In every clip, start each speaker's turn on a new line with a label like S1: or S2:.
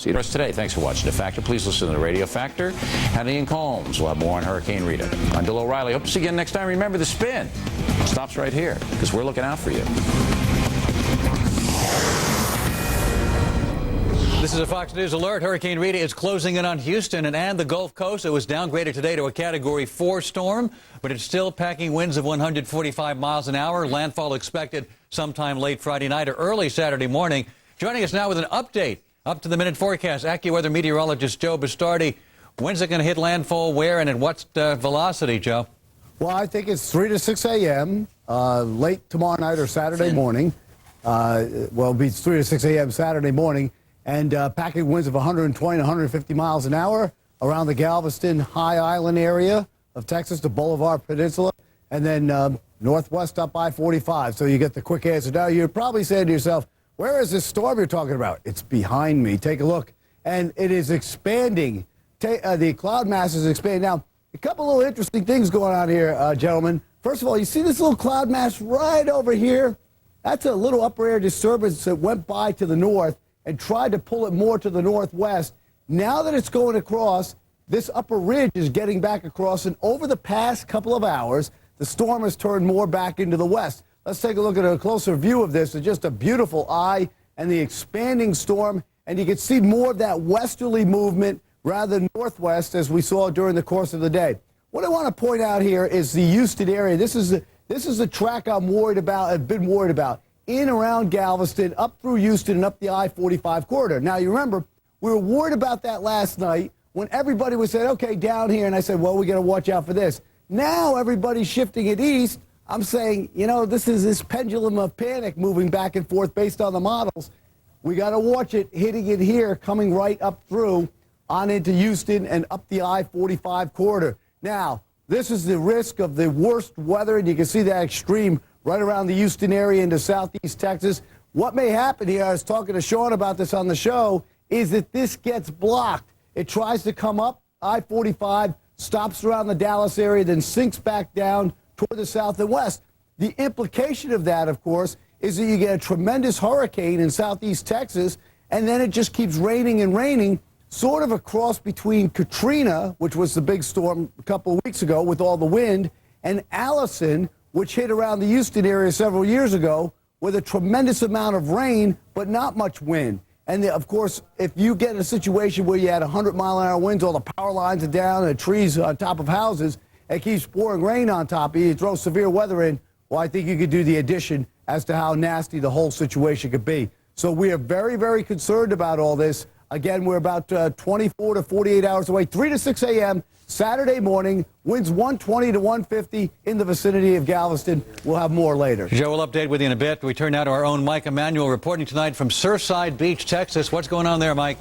S1: See us today. Thanks for watching The Factor. Please listen to the Radio Factor. Hattie and Combs. We'll have more on Hurricane Rita. I'm Bill O'Reilly. Hope to see you again next time. Remember, the spin stops right here because we're looking out for you.
S2: This is a Fox News alert. Hurricane Rita is closing in on Houston and the Gulf Coast. It was downgraded today to a Category 4 storm, but it's still packing winds of 145 miles an hour. Landfall expected sometime late Friday night or early Saturday morning. Joining us now with an update, up-to-the-minute forecast, AccuWeather meteorologist Joe Bastardi. When's it going to hit landfall, where, and at what velocity, Joe?
S3: Well, I think it's 3 to 6 a.m. Late tomorrow night or Saturday morning. It'll be 3 to 6 a.m. Saturday morning. And packing winds of 120 to 150 miles an hour around the Galveston High Island area of Texas, the Boulevard Peninsula, and then northwest up I-45. So you get the quick answer. Now, you're probably saying to yourself, where is this storm you're talking about? It's behind me. Take a look. And it is expanding. The cloud mass is expanding. Now, a couple little interesting things going on here, gentlemen. First of all, you see this little cloud mass right over here? That's a little upper air disturbance that went by to the north and tried to pull it more to the northwest. Now that it's going across, this upper ridge is getting back across, and over the past couple of hours, the storm has turned more back into the west. Let's take a look at a closer view of this. It's just a beautiful eye and the expanding storm, and you can see more of that westerly movement rather than northwest as we saw during the course of the day. What I want to point out here is the Houston area. This is the track I'm worried about, I've been worried about. In around Galveston, up through Houston, and up the I-45 corridor. Now, you remember, we were worried about that last night when everybody was saying, okay, down here, and I said, well, we got to watch out for this. Now everybody's shifting it east. I'm saying, you know, this is this pendulum of panic moving back and forth based on the models. We got to watch it hitting it here, coming right up through on into Houston and up the I-45 corridor. Now, this is the risk of the worst weather, and you can see that extreme right around the Houston area into southeast Texas. What may happen here, I was talking to Sean about this on the show, is that this gets blocked. It tries to come up I-45, stops around the Dallas area, then sinks back down toward the south and west. The implication of that, of course, is that you get a tremendous hurricane in southeast Texas, and then it just keeps raining and raining, sort of a cross between Katrina, which was the big storm a couple of weeks ago with all the wind, and Allison, which hit around the Houston area several years ago with a tremendous amount of rain, but not much wind. And of course, if you get in a situation where you had 100-mile-an-hour winds, all the power lines are down, and trees on top of houses, it keeps pouring rain on top of you, you throw severe weather in, well, I think you could do the addition as to how nasty the whole situation could be. So we are very, very concerned about all this. Again, we're about 24 to 48 hours away, 3 to 6 a.m., Saturday morning, winds 120 to 150 in the vicinity of Galveston. We'll have more later.
S2: Joe will update with you in a bit. We turn now to our own Mike Emanuel reporting tonight from Surfside Beach, Texas. What's going on there, Mike?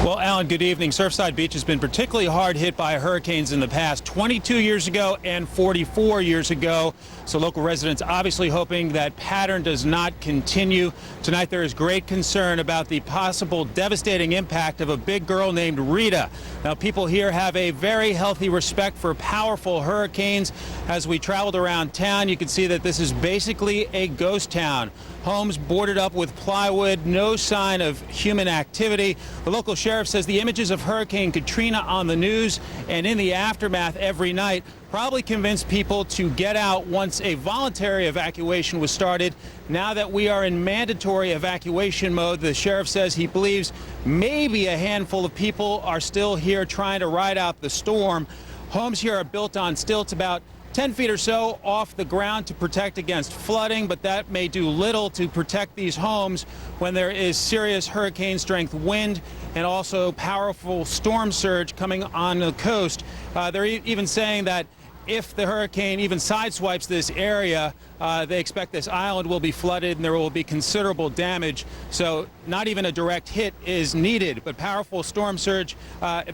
S4: Well, Alan, good evening. Surfside Beach has been particularly hard hit by hurricanes in the past, 22 years ago and 44 years ago. So local residents obviously hoping that pattern does not continue. Tonight there is great concern about the possible devastating impact of a big girl named Rita. Now, people here have a very healthy respect for powerful hurricanes. As we traveled around town, you can see that this is basically a ghost town. Homes boarded up with plywood, no sign of human activity. The local sheriff says the images of Hurricane Katrina on the news and in the aftermath every night probably convinced people to get out once a voluntary evacuation was started. Now that we are in mandatory evacuation mode, the sheriff says he believes maybe a handful of people are still here trying to ride out the storm. Homes here are built on stilts about 10 feet or so off the ground to protect against flooding, but that may do little to protect these homes when there is serious hurricane strength wind and also powerful storm surge coming on the coast. They're even saying that if the hurricane even sideswipes this area, they expect this island will be flooded and there will be considerable damage. So not even a direct hit is needed, but powerful storm surge.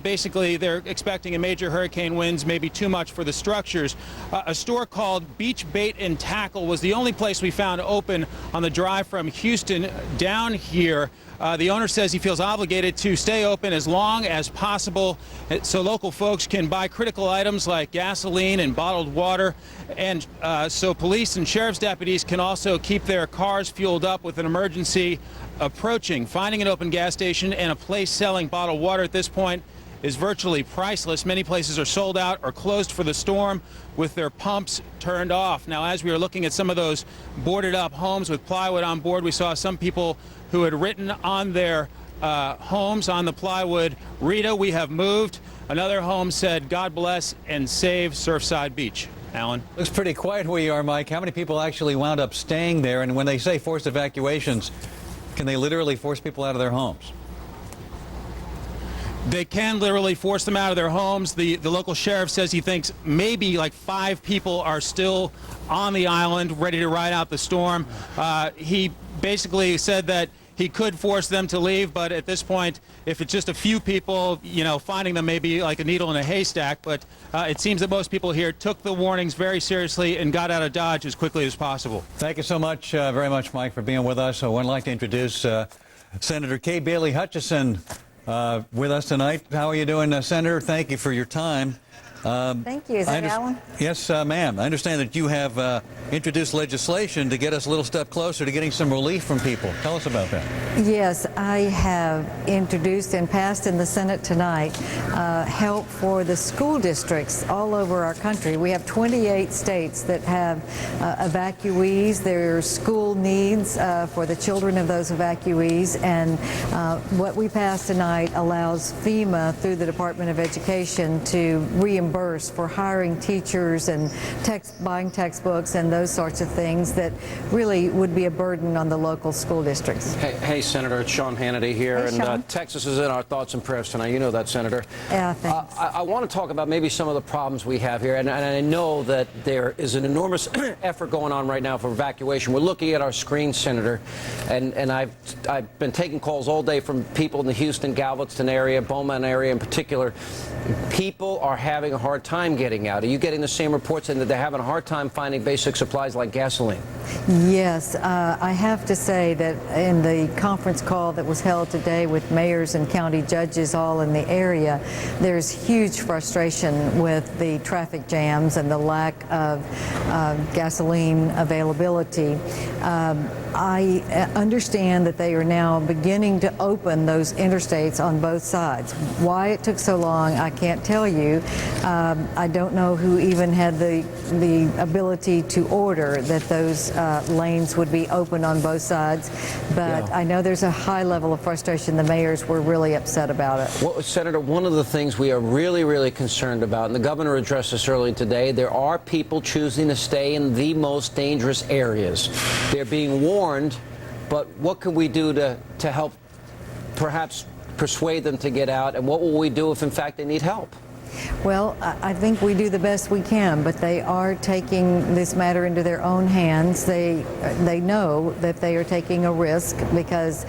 S4: Basically, they're expecting a major hurricane winds, maybe too much for the structures. A store called Beach Bait and Tackle was the only place we found open on the drive from Houston down here. The owner says he feels obligated to stay open as long as possible so local folks can buy critical items like gasoline and bottled water. And so police and sheriff's deputies can also keep their cars fueled up with an emergency approaching. Finding an open gas station and a place selling bottled water at this point is virtually priceless. Many places are sold out or closed for the storm with their pumps turned off. Now, as we are looking at some of those boarded up homes with plywood on board, we saw some people who had written on their homes on the plywood, "Rita, we have moved." Another home said, "God bless and save Surfside Beach." Alan?
S2: Looks pretty quiet where you are, Mike. How many people actually wound up staying there? And when they say forced evacuations, can they literally force people out of their homes?
S4: They can literally force them out of their homes. The local sheriff says he thinks maybe like 5 people are still on the island ready to ride out the storm. He basically said that he could force them to leave, but at this point, if it's just a few people, you know, finding them may be like a needle in a haystack. But it seems that most people here took the warnings very seriously and got out of Dodge as quickly as possible.
S2: Thank you so much, very much, Mike, for being with us. I would like to introduce Senator Kay Bailey Hutchison with us tonight. How are you doing, Senator? Thank you for your time.
S5: Thank you. Is that Alan?
S2: Yes, ma'am. I understand that you have introduced legislation to get us a little step closer to getting some relief from people. Tell us about that.
S5: Yes, I have introduced and passed in the Senate tonight help for the school districts all over our country. We have 28 states that have evacuees. There are school needs for the children of those evacuees, and what we passed tonight allows FEMA through the Department of Education to reimburse for hiring teachers and buying textbooks and those sorts of things that really would be a burden on the local school districts.
S6: Hey, Senator, it's Sean Hannity here,
S5: Hey, Sean.
S6: and Texas is in our thoughts and prayers tonight. You know that, Senator.
S5: Yeah, thanks.
S6: I want to talk about maybe some of the problems we have here, and I know that there is an enormous effort going on right now for evacuation. We're looking at our screen, Senator, and I've been taking calls all day from people in the Houston, Galveston area, Beaumont area in particular. People are having a hard time getting out. Are you getting the same reports and that they're having a hard time finding basic supplies like gasoline?
S5: Yes, I have to say that in the conference call that was held today with mayors and county judges all in the area, there's huge frustration with the traffic jams and the lack of gasoline availability. I understand that they are now beginning to open those interstates on both sides. Why it took so long, I can't tell you. I don't know who even had the ability to order that those lanes would be open on both sides, but yeah. I know there's a high level of frustration. The mayors were really upset about it.
S6: Well, Senator, one of the things we are really, really concerned about, and the governor addressed this earlier today, there are people choosing to stay in the most dangerous areas. They're being warned, but what can we do to help perhaps persuade them to get out, and what will we do if in fact they need help?
S5: Well, I think we do the best we can, but they are taking this matter into their own hands. They know that they are taking a risk because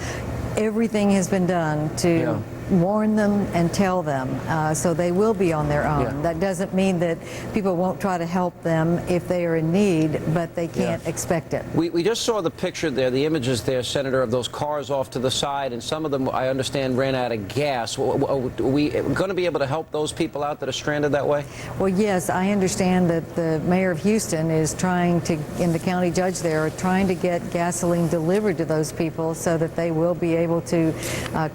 S5: everything has been done to warn them and tell them, so they will be on their own. Yeah. That doesn't mean that people won't try to help them if they are in need, but they can't expect it.
S6: We just saw the picture there, the images there, Senator, of those cars off to the side, and some of them, I understand, ran out of gas. Are we going to be able to help those people out that are stranded that way?
S5: Well, yes, I understand that the mayor of Houston is trying to, and the county judge there, are trying to get gasoline delivered to those people so that they will be able to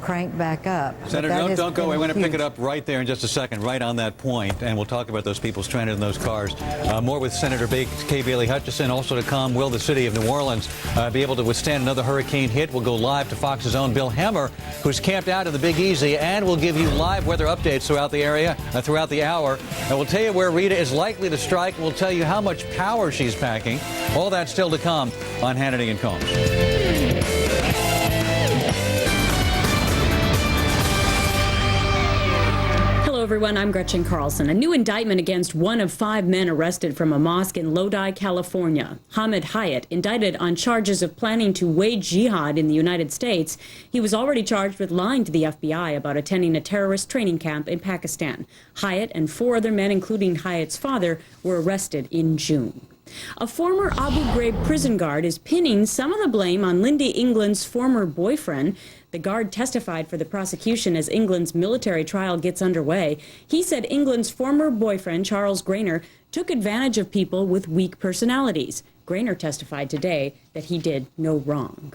S5: crank back up.
S2: Senator, don't go. I want to pick it up right there in just a second, right on that point, and we'll talk about those people stranded in those cars. More with Senator Kay Bailey Hutchison. Also to come, will the city of New Orleans be able to withstand another hurricane hit? We'll go live to Fox's own Bill Hemmer, who's camped out in the Big Easy, and we'll give you live weather updates throughout the area, throughout the hour. And we'll tell you where Rita is likely to strike, and we'll tell you how much power she's packing. All that still to come on Hannity and Combs.
S7: Hello, everyone. I'm Gretchen Carlson. A new indictment against one of 5 men arrested from a mosque in Lodi, California. Hamid Hyatt, indicted on charges of planning to wage jihad in the United States. He was already charged with lying to the FBI about attending a terrorist training camp in Pakistan. Hyatt and 4 other men, including Hyatt's father, were arrested in June. A former Abu Ghraib prison guard is pinning some of the blame on Lindy England's former boyfriend. The guard testified for the prosecution as England's military trial gets underway. He said England's former boyfriend, Charles Grainer, took advantage of people with weak personalities. Grainer testified today that he did no wrong.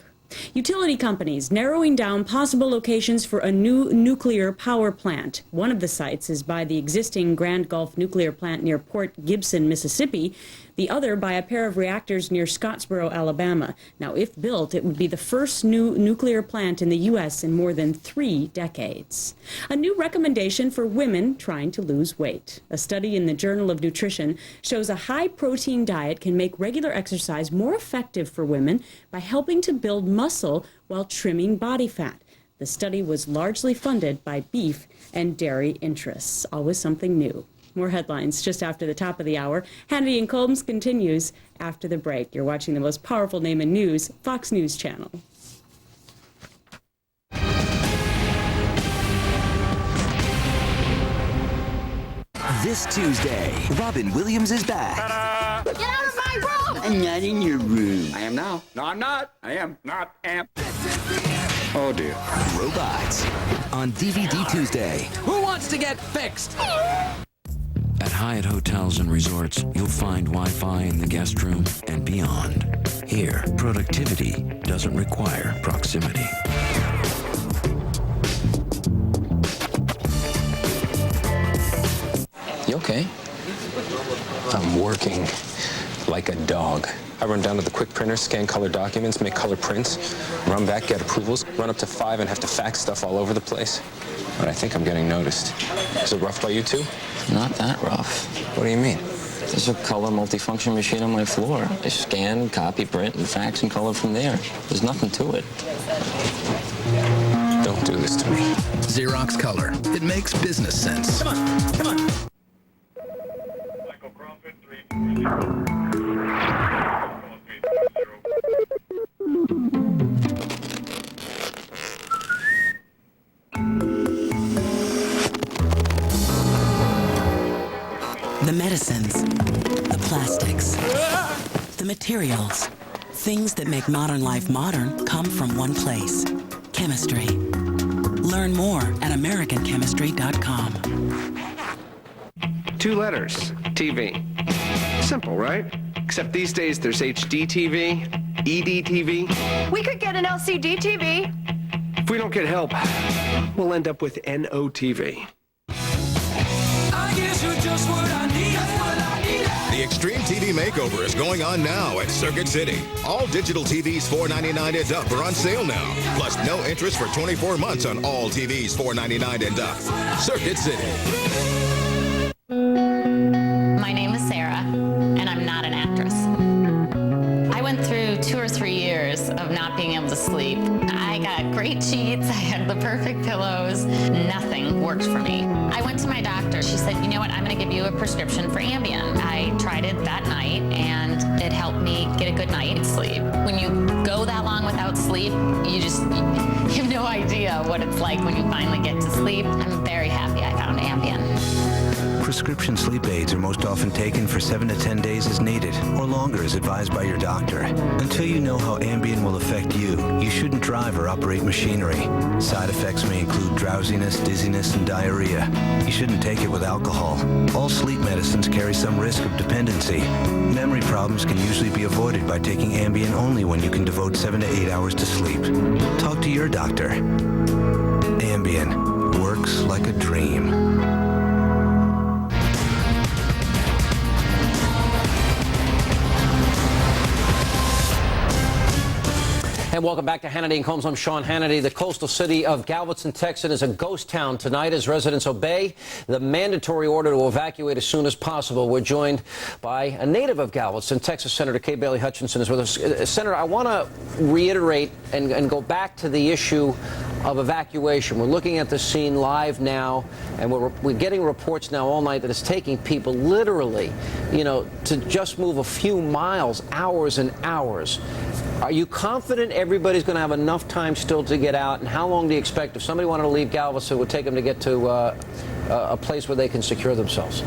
S7: Utility companies narrowing down possible locations for a new nuclear power plant. One of the sites is by the existing Grand Gulf nuclear plant near Port Gibson, Mississippi. The other by a pair of reactors near Scottsboro, Alabama. Now, if built, it would be the first new nuclear plant in the U.S. in more than 3 decades. A new recommendation for women trying to lose weight. A study in the Journal of Nutrition shows a high-protein diet can make regular exercise more effective for women by helping to build muscle while trimming body fat. The study was largely funded by beef and dairy interests. Always something new. More headlines just after the top of the hour. Hannity and Colmes continues after the break. You're watching the most powerful name in news, Fox News Channel.
S8: This Tuesday, Robin Williams is back.
S9: Ta-da!
S10: Get out of my room!
S8: I'm not in your room.
S9: I am now. No, I'm not. I am not. Am. Oh, dear.
S8: Robots on DVD Tuesday.
S11: Who wants to get fixed?
S12: At Hyatt Hotels and Resorts, you'll find Wi-Fi in the guest room and beyond. Here, productivity doesn't require proximity.
S13: You okay? I'm working like a dog. I run down to the quick printer, scan color documents, make color prints, run back, get approvals, run up to 5 and have to fax stuff all over the place. But I think I'm getting noticed. Is it rough by you too?
S11: Not that rough.
S13: What do you mean?
S11: There's a color multifunction machine on my floor. I scan, copy, print, and fax and color from there. There's nothing to it.
S13: Don't do this to me.
S14: Xerox Color. It makes business sense.
S10: Come on, come on.
S15: The medicines, the plastics, the materials, things that make modern life modern come from one place. Chemistry. Learn more at AmericanChemistry.com.
S16: 2 letters, TV. Simple, right? Except these days there's HD TV, ED TV.
S10: We could get an LCD TV.
S16: If we don't get help, we'll end up with NO TV.
S17: I guess you're just what I need.
S18: The Extreme TV Makeover is going on now at Circuit City. All digital TVs $499 and up are on sale now. Plus no interest for 24 months on all TVs $499 and up. Circuit City.
S19: My name is Sarah, and I'm not an actress. I went through 2 or 3 years of not being able to sleep. I got great sheets, I had the perfect pillows. Nothing worked for me. I went to my doctor. She said, you know what, I'm gonna give you a prescription for Ambien. I tried it that night, and it helped me get a good night's sleep. When you go that long without sleep, you have no idea what it's like when you finally get to sleep. I'm very happy I found Ambien.
S20: Prescription sleep aids are most often taken for 7 to 10 days as needed, or longer as advised by your doctor. Until you know how Ambien will affect you, you shouldn't drive or operate machinery. Side effects may include drowsiness, dizziness, and diarrhea. You shouldn't take it with alcohol. All sleep medicines carry some risk of dependency. Memory problems can usually be avoided by taking Ambien only when you can devote 7 to 8 hours to sleep. Talk to your doctor. Ambien works like a dream.
S6: And welcome back to Hannity and Colmes. I'm Sean Hannity. The coastal city of Galveston, Texas is a ghost town tonight as residents obey the mandatory order to evacuate as soon as possible. We're joined by a native of Galveston, Texas Senator Kay Bailey Hutchinson is with us. Senator, I want to reiterate and go back to the issue of evacuation. We're looking at the scene live now, and we're getting reports now all night that it's taking people literally, to just move a few miles, hours and hours. Are you confident everybody's going to have enough time still to get out? And how long do you expect, if somebody wanted to leave Galveston, it would take them to get to a place where they can secure themselves?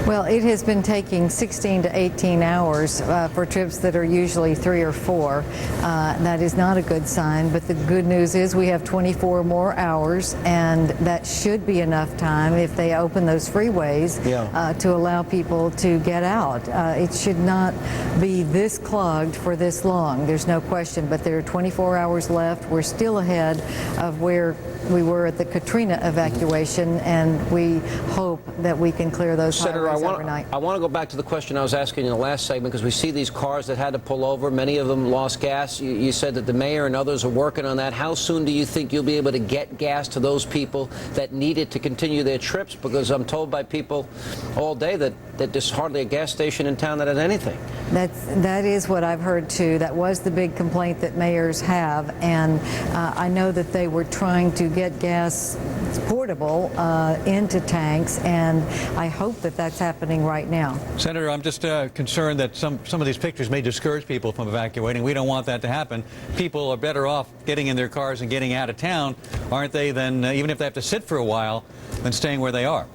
S5: Well, it has been taking 16 to 18 hours for trips that are usually 3 or 4. That is not a good sign, but the good news is we have 24 more hours, and that should be enough time if they open those freeways to allow people to get out. It should not be this clogged for this long. There's no question, but there are 24 hours left. We're still ahead of where we were at the Katrina evacuation, and we hope that we can clear those highways overnight.
S6: I want to go back to the question I was asking in the last segment, because we see these cars that had to pull over. Many of them lost gas. You said that the mayor and others are working on that. How soon do you think you'll be able to get gas to those people that need it to continue their trips? Because I'm told by people all day that there's hardly a gas station in town that has anything.
S5: That is what I've heard too. That was the big complaint that mayors have, and I know that they were trying to get gas portable into tanks, and I hope that that's happening right now.
S2: Senator, I'm just concerned that some of these pictures may discourage people from evacuating. We don't want that to happen. People are better off getting in their cars and getting out of town, aren't they, than even if they have to sit for a while, than staying where they are.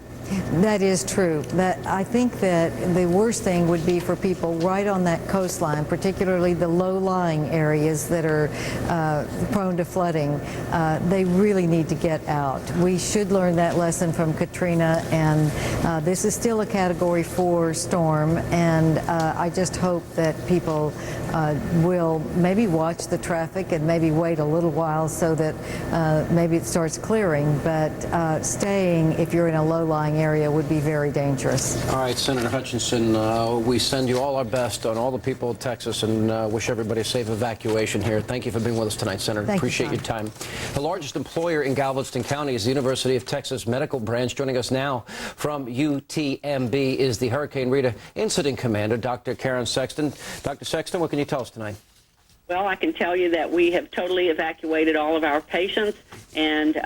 S5: That is true. I think that the worst thing would be for people right on that coastline, particularly the low-lying areas that are prone to flooding. They really need to get out. We should learn that lesson from Katrina, and this is still a Category 4 storm, and I just hope that people will maybe watch the traffic and maybe wait a little while so that maybe it starts clearing, but staying, if you're in a low-lying area, would be very dangerous.
S6: All right, Senator Hutchinson, we send you all our best on all the people of Texas, and wish everybody a safe evacuation here. Thank you for being with us tonight, Senator. Appreciate your time. The largest employer in Galveston County is the University of Texas Medical Branch. Joining us now from UTMB is the Hurricane Rita Incident Commander, Dr. Karen Sexton. Dr. Sexton, what can you tell us tonight?
S21: Well, I can tell you that we have totally evacuated all of our patients and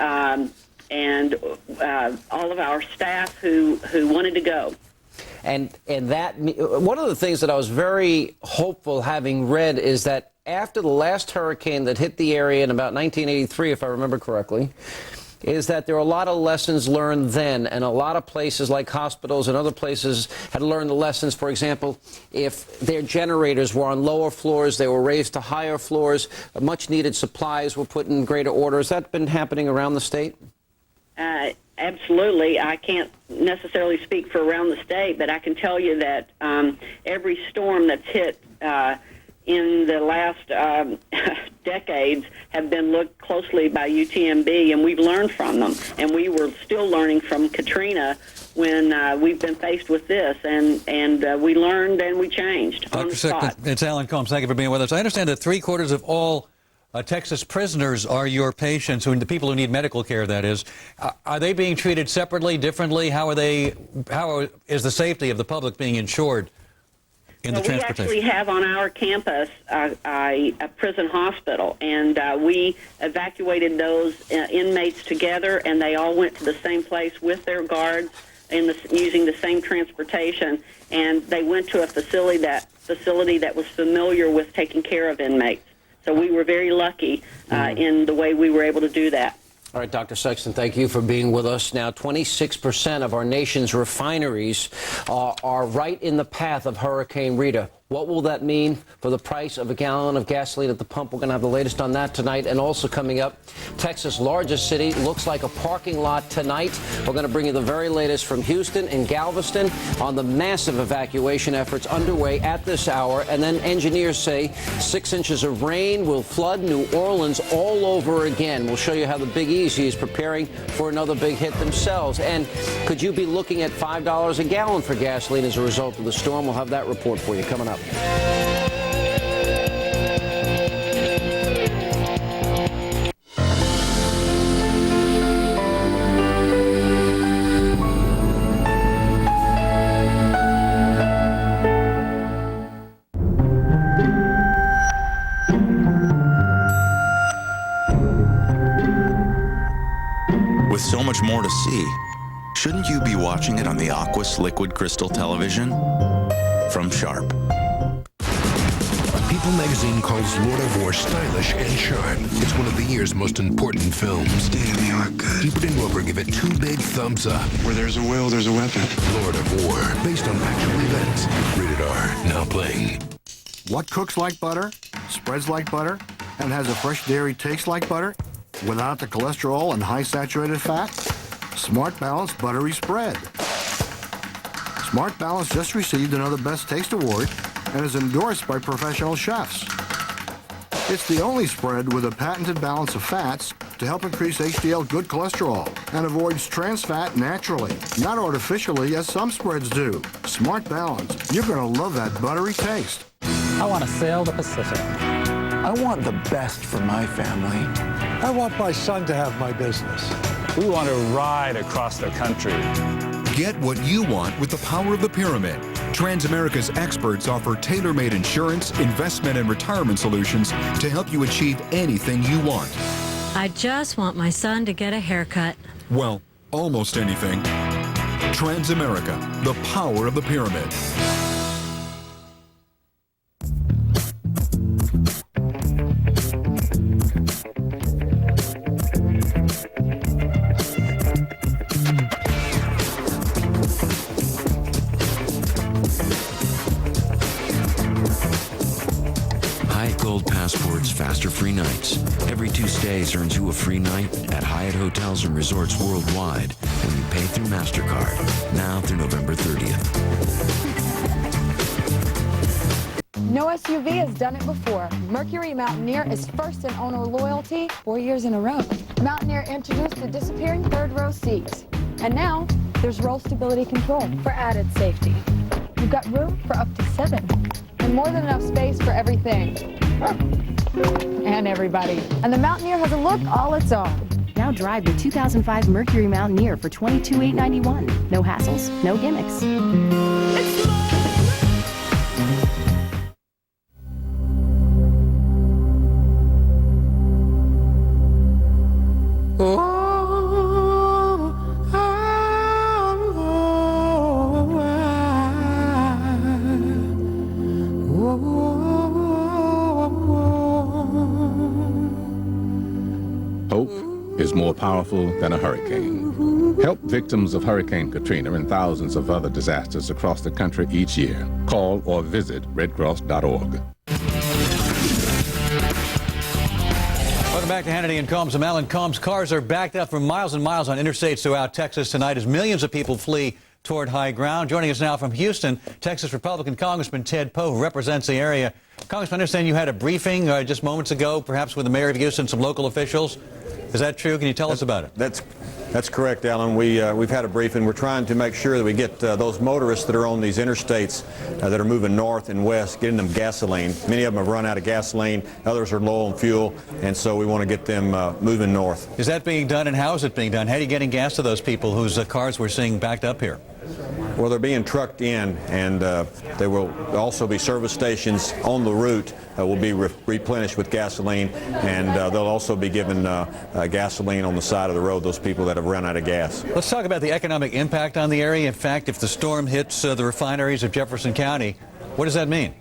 S21: all of our staff who wanted to go.
S6: And that, one of the things that I was very hopeful having read is that after the last hurricane that hit the area in about 1983, if I remember correctly, is that there are a lot of lessons learned then, and a lot of places like hospitals and other places had learned the lessons. For example, if their generators were on lower floors, they were raised to higher floors, much needed supplies were put in greater order. Has that been happening around the state?
S21: Absolutely. I can't necessarily speak for around the state, but I can tell you that every storm that's hit in the last decades have been looked closely by UTMB, and we've learned from them. And we were still learning from Katrina when we've been faced with this, and we learned and we changed on the spot.
S2: It's Alan Combs. Thank you for being with us. I understand that 3/4 of all Texas prisoners are your patients, the people who need medical care, that is. Are they being treated separately, differently? How is the safety of the public being ensured in the transportation?
S21: We actually have on our campus a prison hospital, and we evacuated those inmates together, and they all went to the same place with their guards using the same transportation, and they went to a facility that was familiar with taking care of inmates. So we were very lucky in the way we were able to do that.
S6: All right, Dr. Sexton, thank you for being with us. Now, 26% of our nation's refineries are right in the path of Hurricane Rita. What will that mean for the price of a gallon of gasoline at the pump? We're going to have the latest on that tonight. And also coming up, Texas' largest city looks like a parking lot tonight. We're going to bring you the very latest from Houston and Galveston on the massive evacuation efforts underway at this hour. And then engineers say 6 inches of rain will flood New Orleans all over again. We'll show you how the Big Easy is preparing for another big hit themselves. And could you be looking at $5 a gallon for gasoline as a result of the storm? We'll have that report for you coming up.
S22: With so much more to see, shouldn't you be watching it on the Aquas Liquid Crystal television? From Sharp.
S23: People magazine calls Lord of War stylish and sharp. It's one of the year's most important films. State-of-the-art
S14: not good. Keep it in Rover, give it 2 big thumbs up.
S9: Where there's a will, there's a weapon.
S14: Lord of War, based on actual events. Rated R, now playing.
S1: What cooks like butter, spreads like butter, and has a fresh dairy taste like butter, without the cholesterol and high saturated fat? Smart Balance Buttery Spread. Smart Balance just received another Best Taste Award and is endorsed by professional chefs. It's the only spread with a patented balance of fats to help increase HDL good cholesterol and avoids trans fat naturally, not artificially as some spreads do. Smart Balance. You're going to love that buttery taste.
S3: I want to sail the Pacific.
S23: I want the best for my family.
S24: I want my son to have my business.
S25: We want to ride across the country.
S26: Get what you want with the power of the pyramid. Transamerica's experts offer tailor-made insurance, investment, and retirement solutions to help you achieve anything you want.
S27: I just want my son to get a haircut.
S26: Well, almost anything. Transamerica, the power of the pyramid.
S12: Hyatt Gold Passport's faster free nights. Every 2 stays earns you a free night at Hyatt Hotels and Resorts worldwide when you pay through MasterCard. Now through November 30th.
S28: No SUV has done it before. Mercury Mountaineer is first in owner loyalty 4 years in a row. Mountaineer introduced the disappearing third row seats. And now there's roll stability control for added safety. You've got room for up to 7 and more than enough space for everything and everybody. And the Mountaineer has a look all its own.
S29: Now drive the 2005 Mercury Mountaineer for $22,891. No hassles, no gimmicks.
S30: Hope is more powerful than a hurricane. Help victims of Hurricane Katrina and thousands of other disasters across the country each year. Call or visit redcross.org.
S2: Welcome back to Hannity and Combs. I'm Alan Combs. Cars are backed up for miles and miles on interstates throughout Texas tonight as millions of people flee toward high ground. Joining us now from Houston, Texas Republican Congressman Ted Poe, who represents the area. Congressman, I understand you had a briefing just moments ago, perhaps with the mayor of Houston, some local officials. Is that true? Can you tell us about it?
S31: That's correct, Alan. We've had a briefing. We're trying to make sure that we get those motorists that are on these interstates that are moving north and west, getting them gasoline. Many of them have run out of gasoline. Others are low on fuel, and so we want to get them moving north.
S2: Is that being done, and how is it being done? How are you getting gas to those people whose cars we're seeing backed up here?
S31: Well, they're being trucked in, and there will also be service stations on the route that will be replenished with gasoline, and they'll also be given gasoline on the side of the road, those people that have run out of gas.
S2: Let's talk about the economic impact on the area. In fact, if the storm hits the refineries of Jefferson County, what does that mean?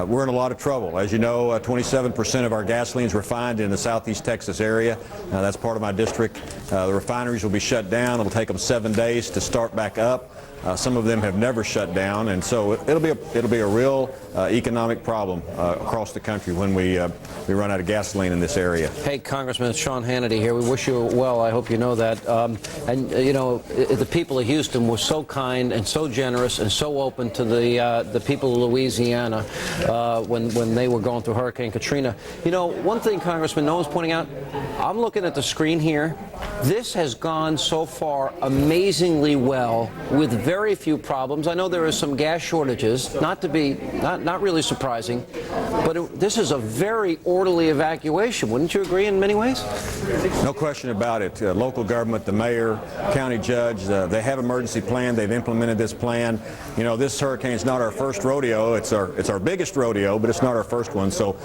S31: We're in a lot of trouble. As you know, 27% of our gasoline is refined in the southeast Texas area. That's part of my district. The refineries will be shut down. It'll take them 7 days to start back up. Some of them have never shut down, and so it'll be a real economic problem across the country when we run out of gasoline in this area.
S6: Hey, Congressman, it's Sean Hannity here. We wish you well. I hope you know that. And you know, the people of Houston were so kind and so generous and so open to the people of Louisiana when they were going through Hurricane Katrina. You know, one thing, Congressman, no one's pointing out. I'm looking at the screen here. This has gone so far amazingly well with very few problems. I know there are some gas shortages, not really surprising, but this is a very orderly evacuation. Wouldn't you agree in many ways?
S31: No question about it. Local government, the mayor, county judge, they have an emergency plan. They've implemented this plan. You know, this hurricane is not our first rodeo. It's our biggest rodeo, but it's not our first one. So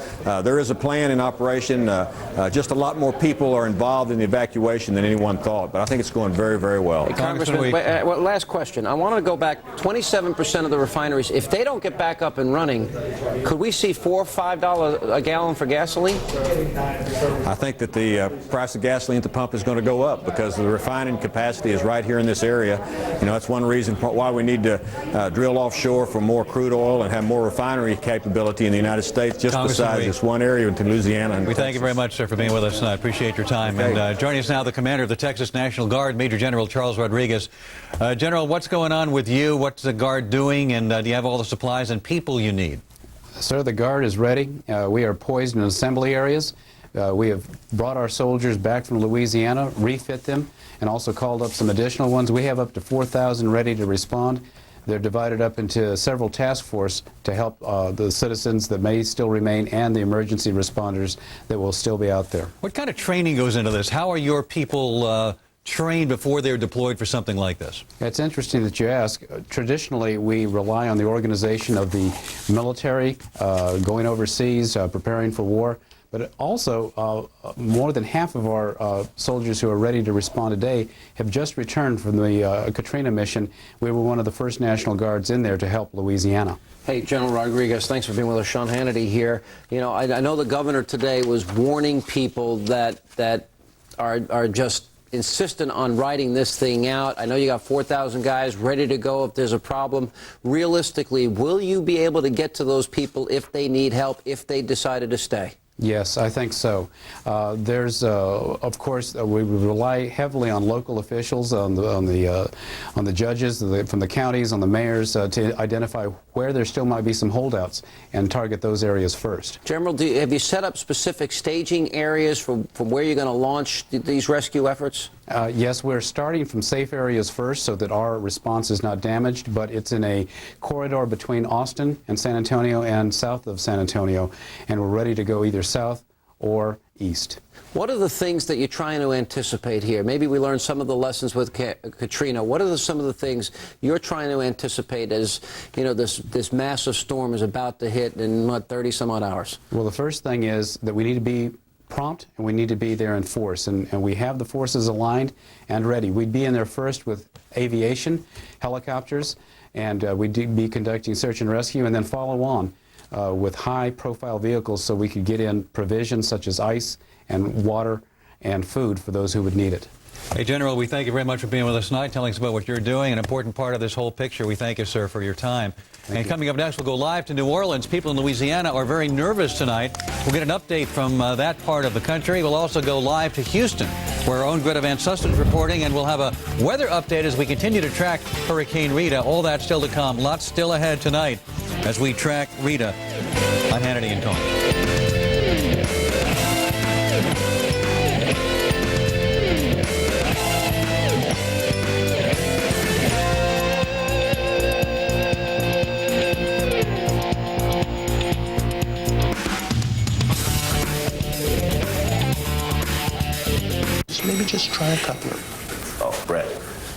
S31: there is a plan in operation. Just a lot more people are involved in the evacuation than anyone thought. But I think it's going very, very well.
S6: Hey, Congressman, last question. I want to go back. 27% of the refineries, if they don't get back up and running, could we see $4 or $5 a gallon for gasoline?
S31: I think that the price of gasoline at the pump is going to go up because the refining capacity is right here in this area. You know, that's one reason why we need to drill offshore for more crude oil and have more refinery capability in the United States, just besides this one area in Louisiana and Texas.
S2: Thank you very much, sir, for being with us tonight. I appreciate your time.
S31: Okay.
S2: And joining us now, the commander of the Texas National Guard, Major General Charles Rodriguez. General, what's going on with you? What's the Guard doing? And do you have all the supplies and people you need?
S4: Sir, the Guard is ready. We are poised in assembly areas. We have brought our soldiers back from Louisiana, refit them, and also called up some additional ones. We have up to 4,000 ready to respond. They're divided up into several task forces to help the citizens that may still remain and the emergency responders that will still be out there.
S2: What kind of training goes into this? How are your people trained before they're deployed for something like this?
S4: It's interesting that you ask. Traditionally, we rely on the organization of the military going overseas, preparing for war. But also, more than half of our soldiers who are ready to respond today have just returned from the Katrina mission. We were one of the first National Guards in there to help Louisiana.
S6: Hey, General Rodriguez, thanks for being with us. Sean Hannity here. You know, I know the governor today was warning people that are just insistent on writing this thing out. I know you got 4,000 guys ready to go if there's a problem. Realistically, will you be able to get to those people if they need help, if they decided to stay?
S4: Yes, I think so. Of course, we rely heavily on local officials, on the judges from the counties, on the mayors to identify where there still might be some holdouts and target those areas first.
S6: General, have you set up specific staging areas from where you're going to launch these rescue efforts?
S4: Yes, we're starting from safe areas first so that our response is not damaged, but it's in a corridor between Austin and San Antonio and south of San Antonio, and we're ready to go either south or east.
S6: What are the things that you're trying to anticipate here? Maybe we learned some of the lessons with Katrina. What are some of the things you're trying to anticipate as, you know, this massive storm is about to hit in, what, 30-some-odd hours?
S4: Well, the first thing is that we need to be prompt and we need to be there in force, and we have the forces aligned and ready. We'd be in there first with aviation, helicopters, and we'd be conducting search and rescue, and then follow on with high-profile vehicles so we could get in provisions such as ice and water and food for those who would need it.
S2: Hey, General, we thank you very much for being with us tonight, telling us about what you're doing, an important part of this whole picture. We thank you, sir, for your time. Coming up next, we'll go live to New Orleans. People in Louisiana are very nervous tonight. We'll get an update from that part of the country. We'll also go live to Houston, where our own Greta Van Susteren is reporting, and we'll have a weather update as we continue to track Hurricane Rita. All that still to come. Lots still ahead tonight as we track Rita. I'm Hannity and Cohen.
S7: Maybe just try a couple of...
S8: Oh, Brett,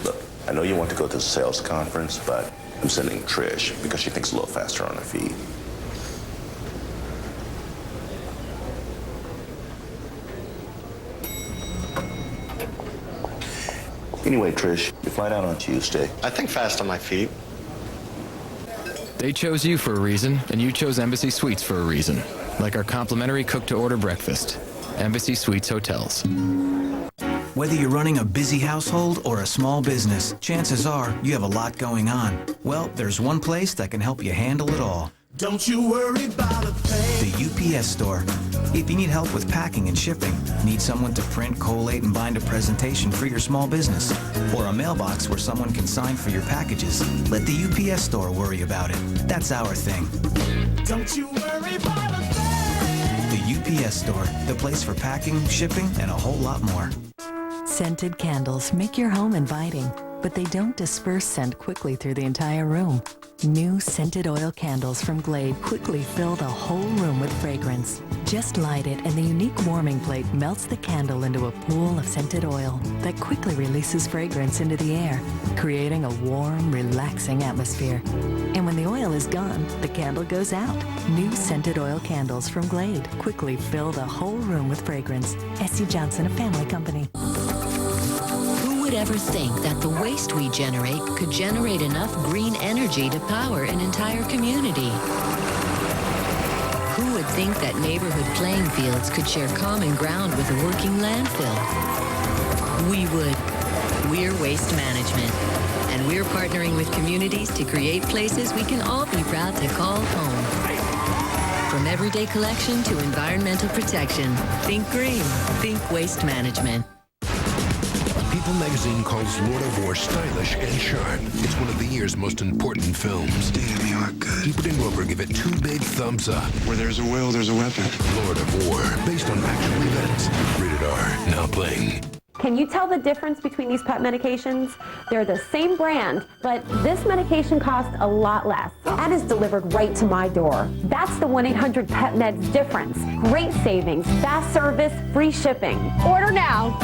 S8: look, I know you want to go to the sales conference, but I'm sending Trish because she thinks a little faster on her feet. Anyway, Trish, you fly out on Tuesday.
S10: I think fast on my feet.
S11: They chose you for a reason, and you chose Embassy Suites for a reason. Like our complimentary cook-to-order breakfast. Embassy Suites Hotels.
S13: Whether you're running a busy household or a small business, chances are you have a lot going on. Well, there's one place that can help you handle it all.
S15: Don't you worry about a thing.
S13: The UPS Store. If you need help with packing and shipping, need someone to print, collate, and bind a presentation for your small business, or a mailbox where someone can sign for your packages, let the UPS Store worry about it. That's our thing.
S15: Don't you worry about a thing.
S13: The UPS Store, the place for packing, shipping, and a whole lot more.
S16: Scented candles make your home inviting, but they don't disperse scent quickly through the entire room. New scented oil candles from Glade quickly fill the whole room with fragrance. Just light it and the unique warming plate melts the candle into a pool of scented oil that quickly releases fragrance into the air, creating a warm, relaxing atmosphere. And when the oil is gone, the candle goes out. New scented oil candles from Glade quickly fill the whole room with fragrance. S.C. Johnson, a family company.
S1: ever think that the waste we generate could generate enough green energy to power an entire community? Who would think that neighborhood playing fields could share common ground with a working landfill? We would. We're Waste Management, and we're partnering with communities to create places we can all be proud to call home. From everyday collection to environmental protection, think green, think Waste Management.
S5: People magazine calls Lord of War stylish and sharp. It's one of the year's most important films.
S23: Damn, you look good.
S5: Ebert and Rober give it 2 big thumbs up.
S23: Where there's a will, there's a weapon.
S5: Lord of War, based on actual events. Rated R, now playing.
S9: Can you tell the difference between these pet medications? They're the same brand, but this medication costs a lot less and is delivered right to my door. That's the 1-800-PET-MEDS difference. Great savings, fast service, free shipping. Order now.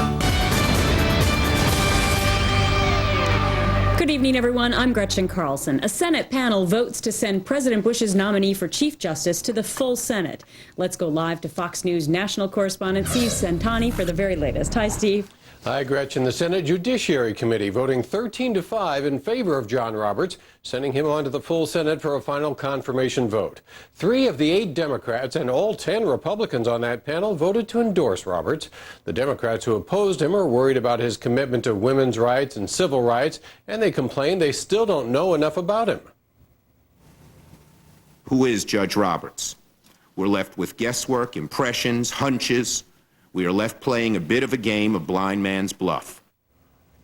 S10: Good evening, everyone. I'm Gretchen Carlson. A Senate panel votes to send President Bush's nominee for Chief Justice to the full Senate. Let's go live to Fox News national correspondent Steve Santani for the very latest. Hi, Steve.
S14: Hi, Gretchen. The Senate Judiciary Committee voting 13-5 in favor of John Roberts, sending him on to the full Senate for a final confirmation vote. 3 of the 8 Democrats and all 10 Republicans on that panel voted to endorse Roberts. The Democrats who opposed him are worried about his commitment to women's rights and civil rights, and they complain they still don't know enough about him.
S17: Who is Judge Roberts? We're left with guesswork, impressions, hunches. We are left playing a bit of a game of blind man's bluff.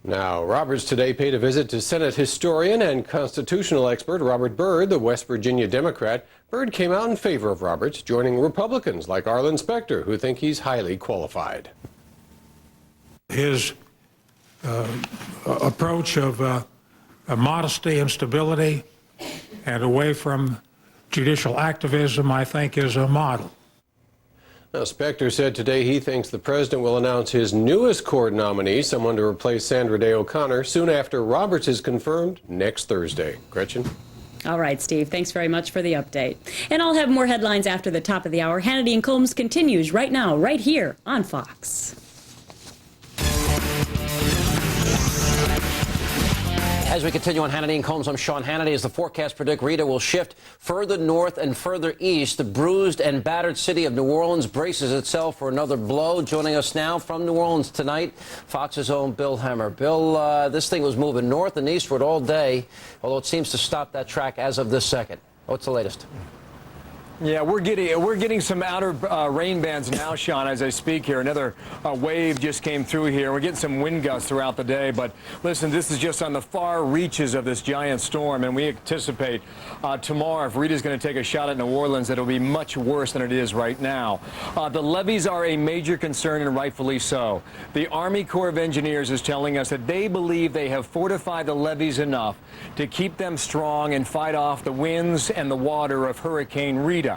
S14: Now, Roberts today paid a visit to Senate historian and constitutional expert Robert Byrd, the West Virginia Democrat. Byrd came out in favor of Roberts, joining Republicans like Arlen Specter, who think he's highly qualified.
S24: His approach of modesty and stability and away from judicial activism, I think, is a model.
S14: Now, Specter said today he thinks the president will announce his newest court nominee, someone to replace Sandra Day O'Connor, soon after Roberts is confirmed next Thursday. Gretchen?
S10: All right, Steve. Thanks very much for the update. And I'll have more headlines after the top of the hour. Hannity and Combs continues right now, right here on Fox.
S6: As we continue on Hannity and Combs, I'm Sean Hannity. As the forecast predict, Rita will shift further north and further east. The bruised and battered city of New Orleans braces itself for another blow. Joining us now from New Orleans tonight, Fox's own Bill Hemmer. Bill, this thing was moving north and eastward all day, although it seems to stop that track as of this second. What's the latest?
S18: Yeah, we're getting some outer rain bands now, Sean, as I speak here. Another wave just came through here. We're getting some wind gusts throughout the day. But listen, this is just on the far reaches of this giant storm, and we anticipate tomorrow, if Rita's going to take a shot at New Orleans, it'll be much worse than it is right now. The levees are a major concern, and rightfully so. The Army Corps of Engineers is telling us that they believe they have fortified the levees enough to keep them strong and fight off the winds and the water of Hurricane Rita.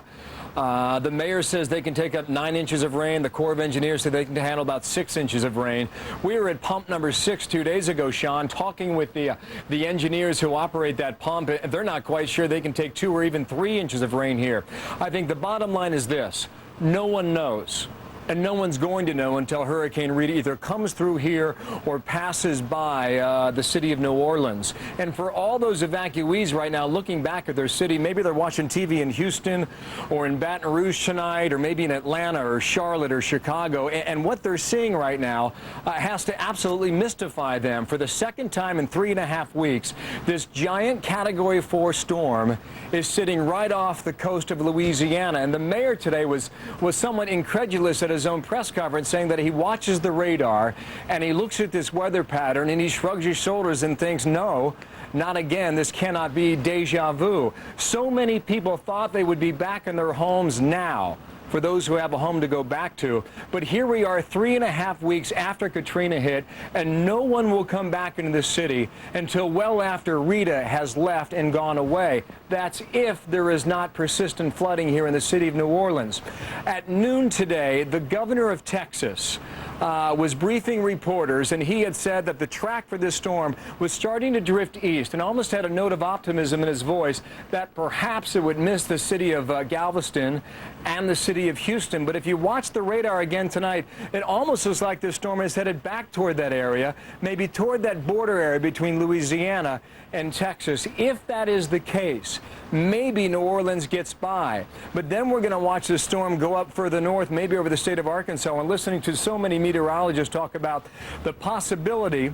S18: The mayor says they can take up 9 inches of rain. The Corps of Engineers say they can handle about 6 inches of rain. We were at pump number 6 2 days ago, Sean, talking with the engineers who operate that pump. They're not quite sure they can take 2 or even 3 inches of rain here. I think the bottom line is this. No one knows. And no one's going to know until Hurricane Rita either comes through here or passes by the city of New Orleans. And for all those evacuees right now looking back at their city, maybe they're watching TV in Houston or in Baton Rouge tonight, or maybe in Atlanta or Charlotte or Chicago. And what they're seeing right now has to absolutely mystify them. For the second time in 3.5 weeks, this giant Category 4 storm is sitting right off the coast of Louisiana. And the mayor today was somewhat incredulous at his own press conference, saying that he watches the radar and he looks at this weather pattern and he shrugs his shoulders and thinks, no, not again. This cannot be deja vu. So many people thought they would be back in their homes now, for those who have a home to go back to. But here we are 3.5 weeks after Katrina hit, and no one will come back into the city until well after Rita has left and gone away. That's if there is not persistent flooding here in the city of New Orleans. At noon today, the governor of Texas was briefing reporters, and he had said that the track for this storm was starting to drift east and almost had a note of optimism in his voice that perhaps it would miss the city of Galveston and the city of Houston. But if you watch the radar again tonight, it almost looks like this storm is headed back toward that area, maybe toward that border area between Louisiana and Texas. If that is the case, maybe New Orleans gets by. But then we're going to watch the storm go up further north, maybe over the state of Arkansas. And listening to so many meteorologists talk about the possibility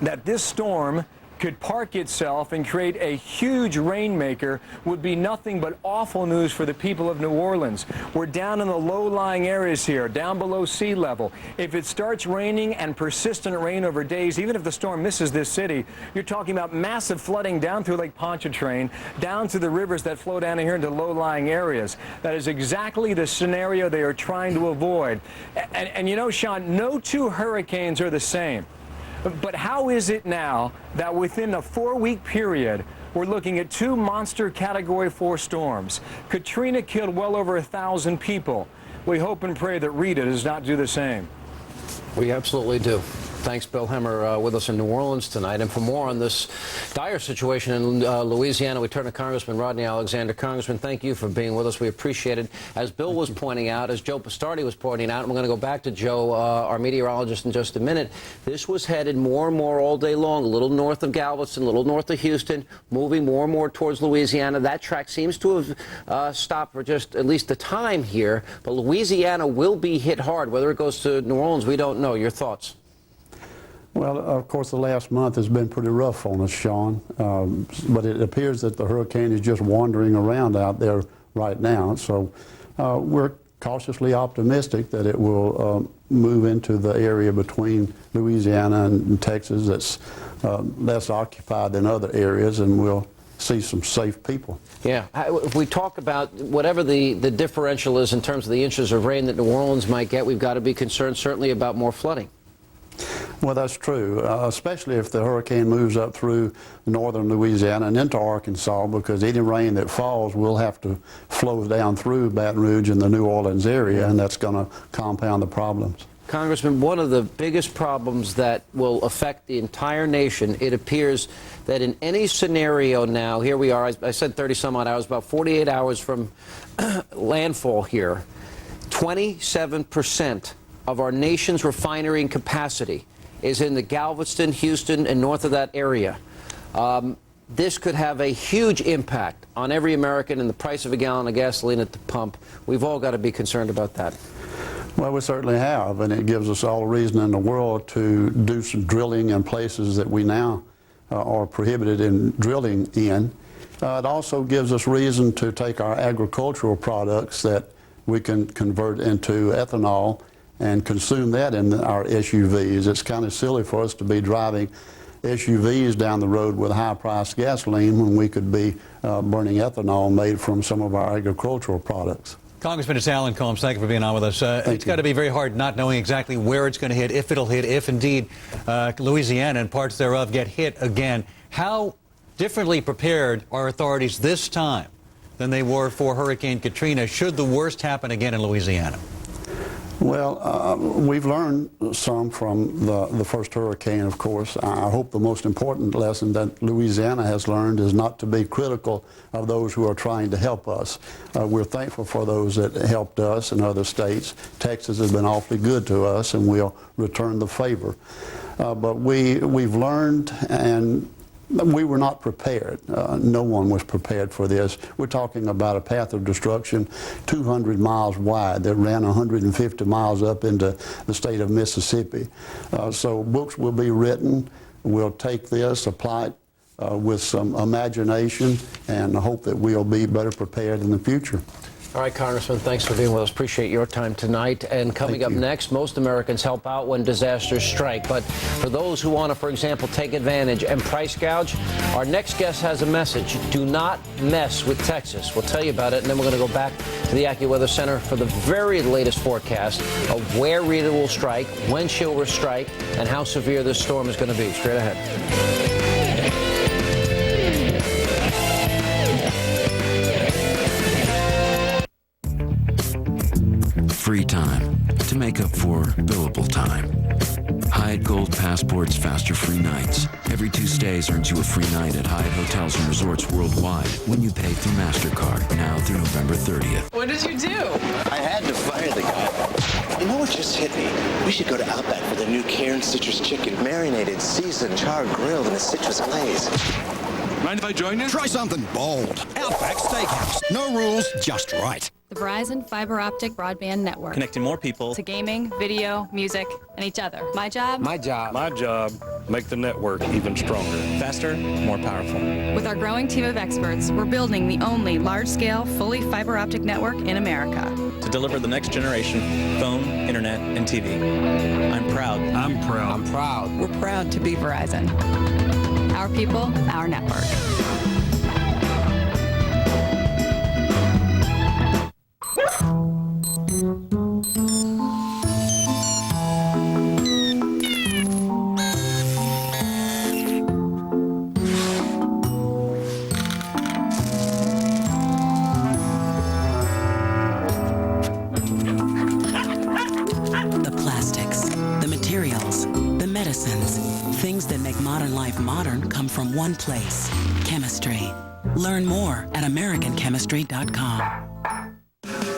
S18: that this storm could park itself and create a huge rainmaker would be nothing but awful news for the people of New Orleans. We're down in the low-lying areas here, down below sea level. If it starts raining and persistent rain over days, even if the storm misses this city, you're talking about massive flooding down through Lake Pontchartrain, down to the rivers that flow down here into low-lying areas. That is exactly the scenario they are trying to avoid. And you know, Sean, no two hurricanes are the same. But how is it now that within a 4-week period, we're looking at 2 monster Category 4 storms? Katrina killed well over 1,000 people. We hope and pray that Rita does not do the same.
S6: We absolutely do. Thanks, Bill Hemmer, with us in New Orleans tonight. And for more on this dire situation in Louisiana, we turn to Congressman Rodney Alexander. Congressman, thank you for being with us. We appreciate it. As Bill was pointing out, as Joe Pistardi was pointing out, and we're going to go back to Joe, our meteorologist, in just a minute, this was headed more and more all day long, a little north of Galveston, a little north of Houston, moving more and more towards Louisiana. That track seems to have stopped for just at least the time here, but Louisiana will be hit hard. Whether it goes to New Orleans, we don't know. Your thoughts?
S3: Well, of course, the last month has been pretty rough on us, Sean, but it appears that the hurricane is just wandering around out there right now. So we're cautiously optimistic that it will move into the area between Louisiana and Texas that's less occupied than other areas, and we'll see some safe people.
S6: Yeah. If we talk about whatever the differential is in terms of the inches of rain that New Orleans might get, we've got to be concerned certainly about more flooding.
S3: Well, that's true, especially if the hurricane moves up through northern Louisiana and into Arkansas, because any rain that falls will have to flow down through Baton Rouge and the New Orleans area, and that's going to compound the problems.
S6: Congressman, one of the biggest problems that will affect the entire nation, it appears that in any scenario now, here we are, I said 30-some-odd hours, about 48 hours from landfall here, 27% of our nation's refinery capacity is in the Galveston, Houston, and north of that area. This could have a huge impact on every American and the price of a gallon of gasoline at the pump. We've all got to be concerned about that.
S3: Well, we certainly have, and it gives us all the reason in the world to do some drilling in places that we now are prohibited in drilling in. It also gives us reason to take our agricultural products that we can convert into ethanol and consume that in our SUVs. It's kind of silly for us to be driving SUVs down the road with high-priced gasoline when we could be burning ethanol made from some of our agricultural products.
S2: Congressman, it's Alan Combs. Thank you for being on with us. It's got to be very hard not knowing exactly where it's going to hit, if it'll hit, if indeed Louisiana and parts thereof get hit again. How differently prepared are authorities this time than they were for Hurricane Katrina should the worst happen again in Louisiana?
S3: Well, we've learned some from the first hurricane, of course. I hope the most important lesson that Louisiana has learned is not to be critical of those who are trying to help us. We're thankful for those that helped us in other states. Texas has been awfully good to us, and we'll return the favor. But we've learned, and we were not prepared. No one was prepared for this. We're talking about a path of destruction 200 miles wide that ran 150 miles up into the state of Mississippi. So books will be written. We'll take this, apply it with some imagination, and hope that we'll be better prepared in the future.
S6: All right, Congressman, thanks for being with us. Appreciate your time tonight. And coming up next, most Americans help out when disasters strike. But for those who want to, for example, take advantage and price gouge, our next guest has a message. Do not mess with Texas. We'll tell you about it, and then we're going to go back to the AccuWeather Center for the very latest forecast of where Rita will strike, when she'll strike, and how severe this storm is going to be. Straight ahead.
S12: Free time to make make up for billable time. Hyatt Gold Passport's faster free nights. Every 2 stays earns you a free night at Hyatt Hotels and Resorts worldwide when you pay through MasterCard, now through November 30th.
S19: What did you do?
S7: I had to fire the guy. You know what just hit me? We should go to Outback for the new Cairn Citrus Chicken. Marinated, seasoned, charred, grilled in a citrus glaze.
S20: Mind if I join you? Try something bold. Outback Steakhouse. No rules, just right.
S21: The Verizon Fiber Optic Broadband Network.
S22: Connecting more people
S21: to gaming, video, music, and each other. My job?
S22: My job. Make the network even stronger. Faster, more powerful.
S21: With our growing team of experts, we're building the only large-scale, fully fiber optic network in America.
S22: To deliver the next generation, phone, internet, and TV. I'm proud.
S21: We're proud to be Verizon. Our people, our network.
S25: The plastics, the materials, the medicines, things that make modern life modern come from one place, chemistry. Learn more at AmericanChemistry.com.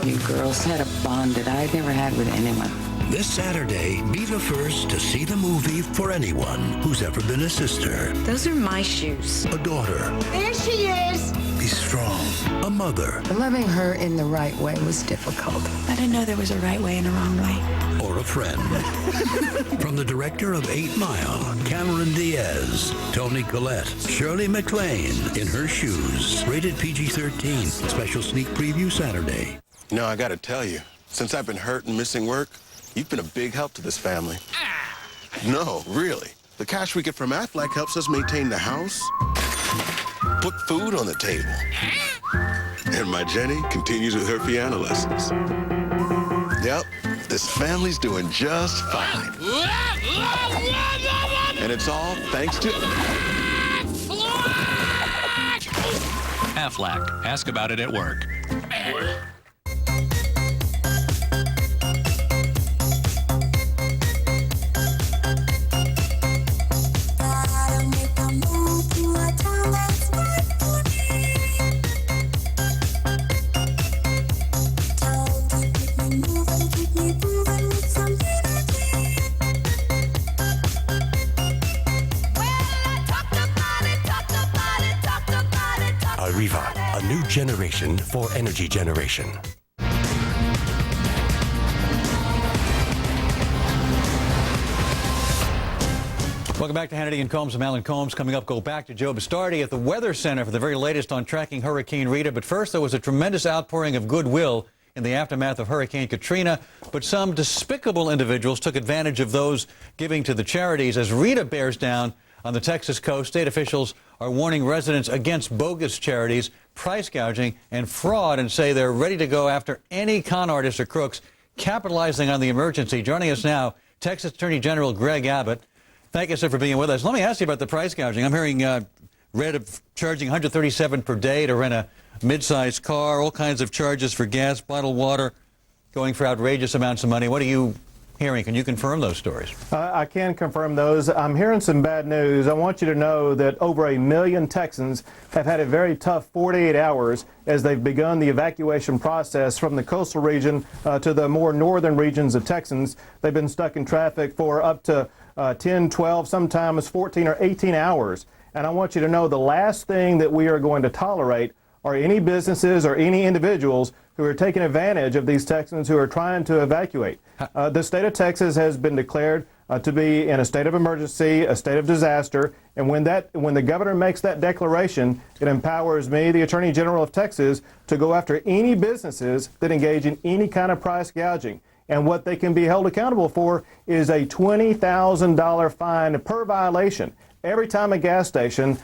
S26: You girls had a bond that I never had with anyone.
S31: This Saturday, be the first to see the movie for anyone who's ever been a sister,
S26: Those are my shoes.
S31: a daughter,
S26: There she is.
S31: be strong, a mother,
S26: Loving her in the right way was difficult.
S25: I didn't know there was a right way and a wrong way.
S31: or a friend. From the director of 8 Mile, Cameron Diaz, Toni Collette, Shirley MacLaine, In Her Shoes. Rated PG-13. Special sneak preview Saturday.
S8: You know, I gotta tell you, since I've been hurt and missing work, you've been a big help to this family. No, really. The cash we get from Aflac helps us maintain the house, put food on the table. And my Jenny continues with her piano lessons. Yep, this family's doing just fine. And it's all thanks to...
S27: Aflac. Ask about it at work.
S31: Arriva, a new generation for energy generation.
S2: Welcome back to Hannity and Combs. I'm Alan Combs. Coming up, go back to Joe Bastardi at the Weather Center for the very latest on tracking Hurricane Rita. But first, there was a tremendous outpouring of goodwill in the aftermath of Hurricane Katrina, but some despicable individuals took advantage of those giving to the charities. As Rita bears down on the Texas coast, state officials are warning residents against bogus charities, price gouging, and fraud, and say they're ready to go after any con artists or crooks capitalizing on the emergency. Joining us now, Texas Attorney General Greg Abbott. Thank you, sir, for being with us. Let me ask you about the price gouging. I'm hearing read of charging $137 per day to rent a mid-sized car, all kinds of charges for gas, bottled water, going for outrageous amounts of money. What are you hearing? Can you confirm those stories?
S28: I can confirm those. I'm hearing some bad news. I want you to know that over 1 million Texans have had a very tough 48 hours as they've begun the evacuation process from the coastal region to the more northern regions of Texans. They've been stuck in traffic for up to 10, 12, sometimes 14 or 18 hours. And I want you to know the last thing that we are going to tolerate are any businesses or any individuals who are taking advantage of these Texans who are trying to evacuate. The state of Texas has been declared to be in a state of emergency, a state of disaster, and when the governor makes that declaration, it empowers me, the Attorney General of Texas, to go after any businesses that engage in any kind of price gouging. And what they can be held accountable for is a $20,000 fine per violation. Every time a gas station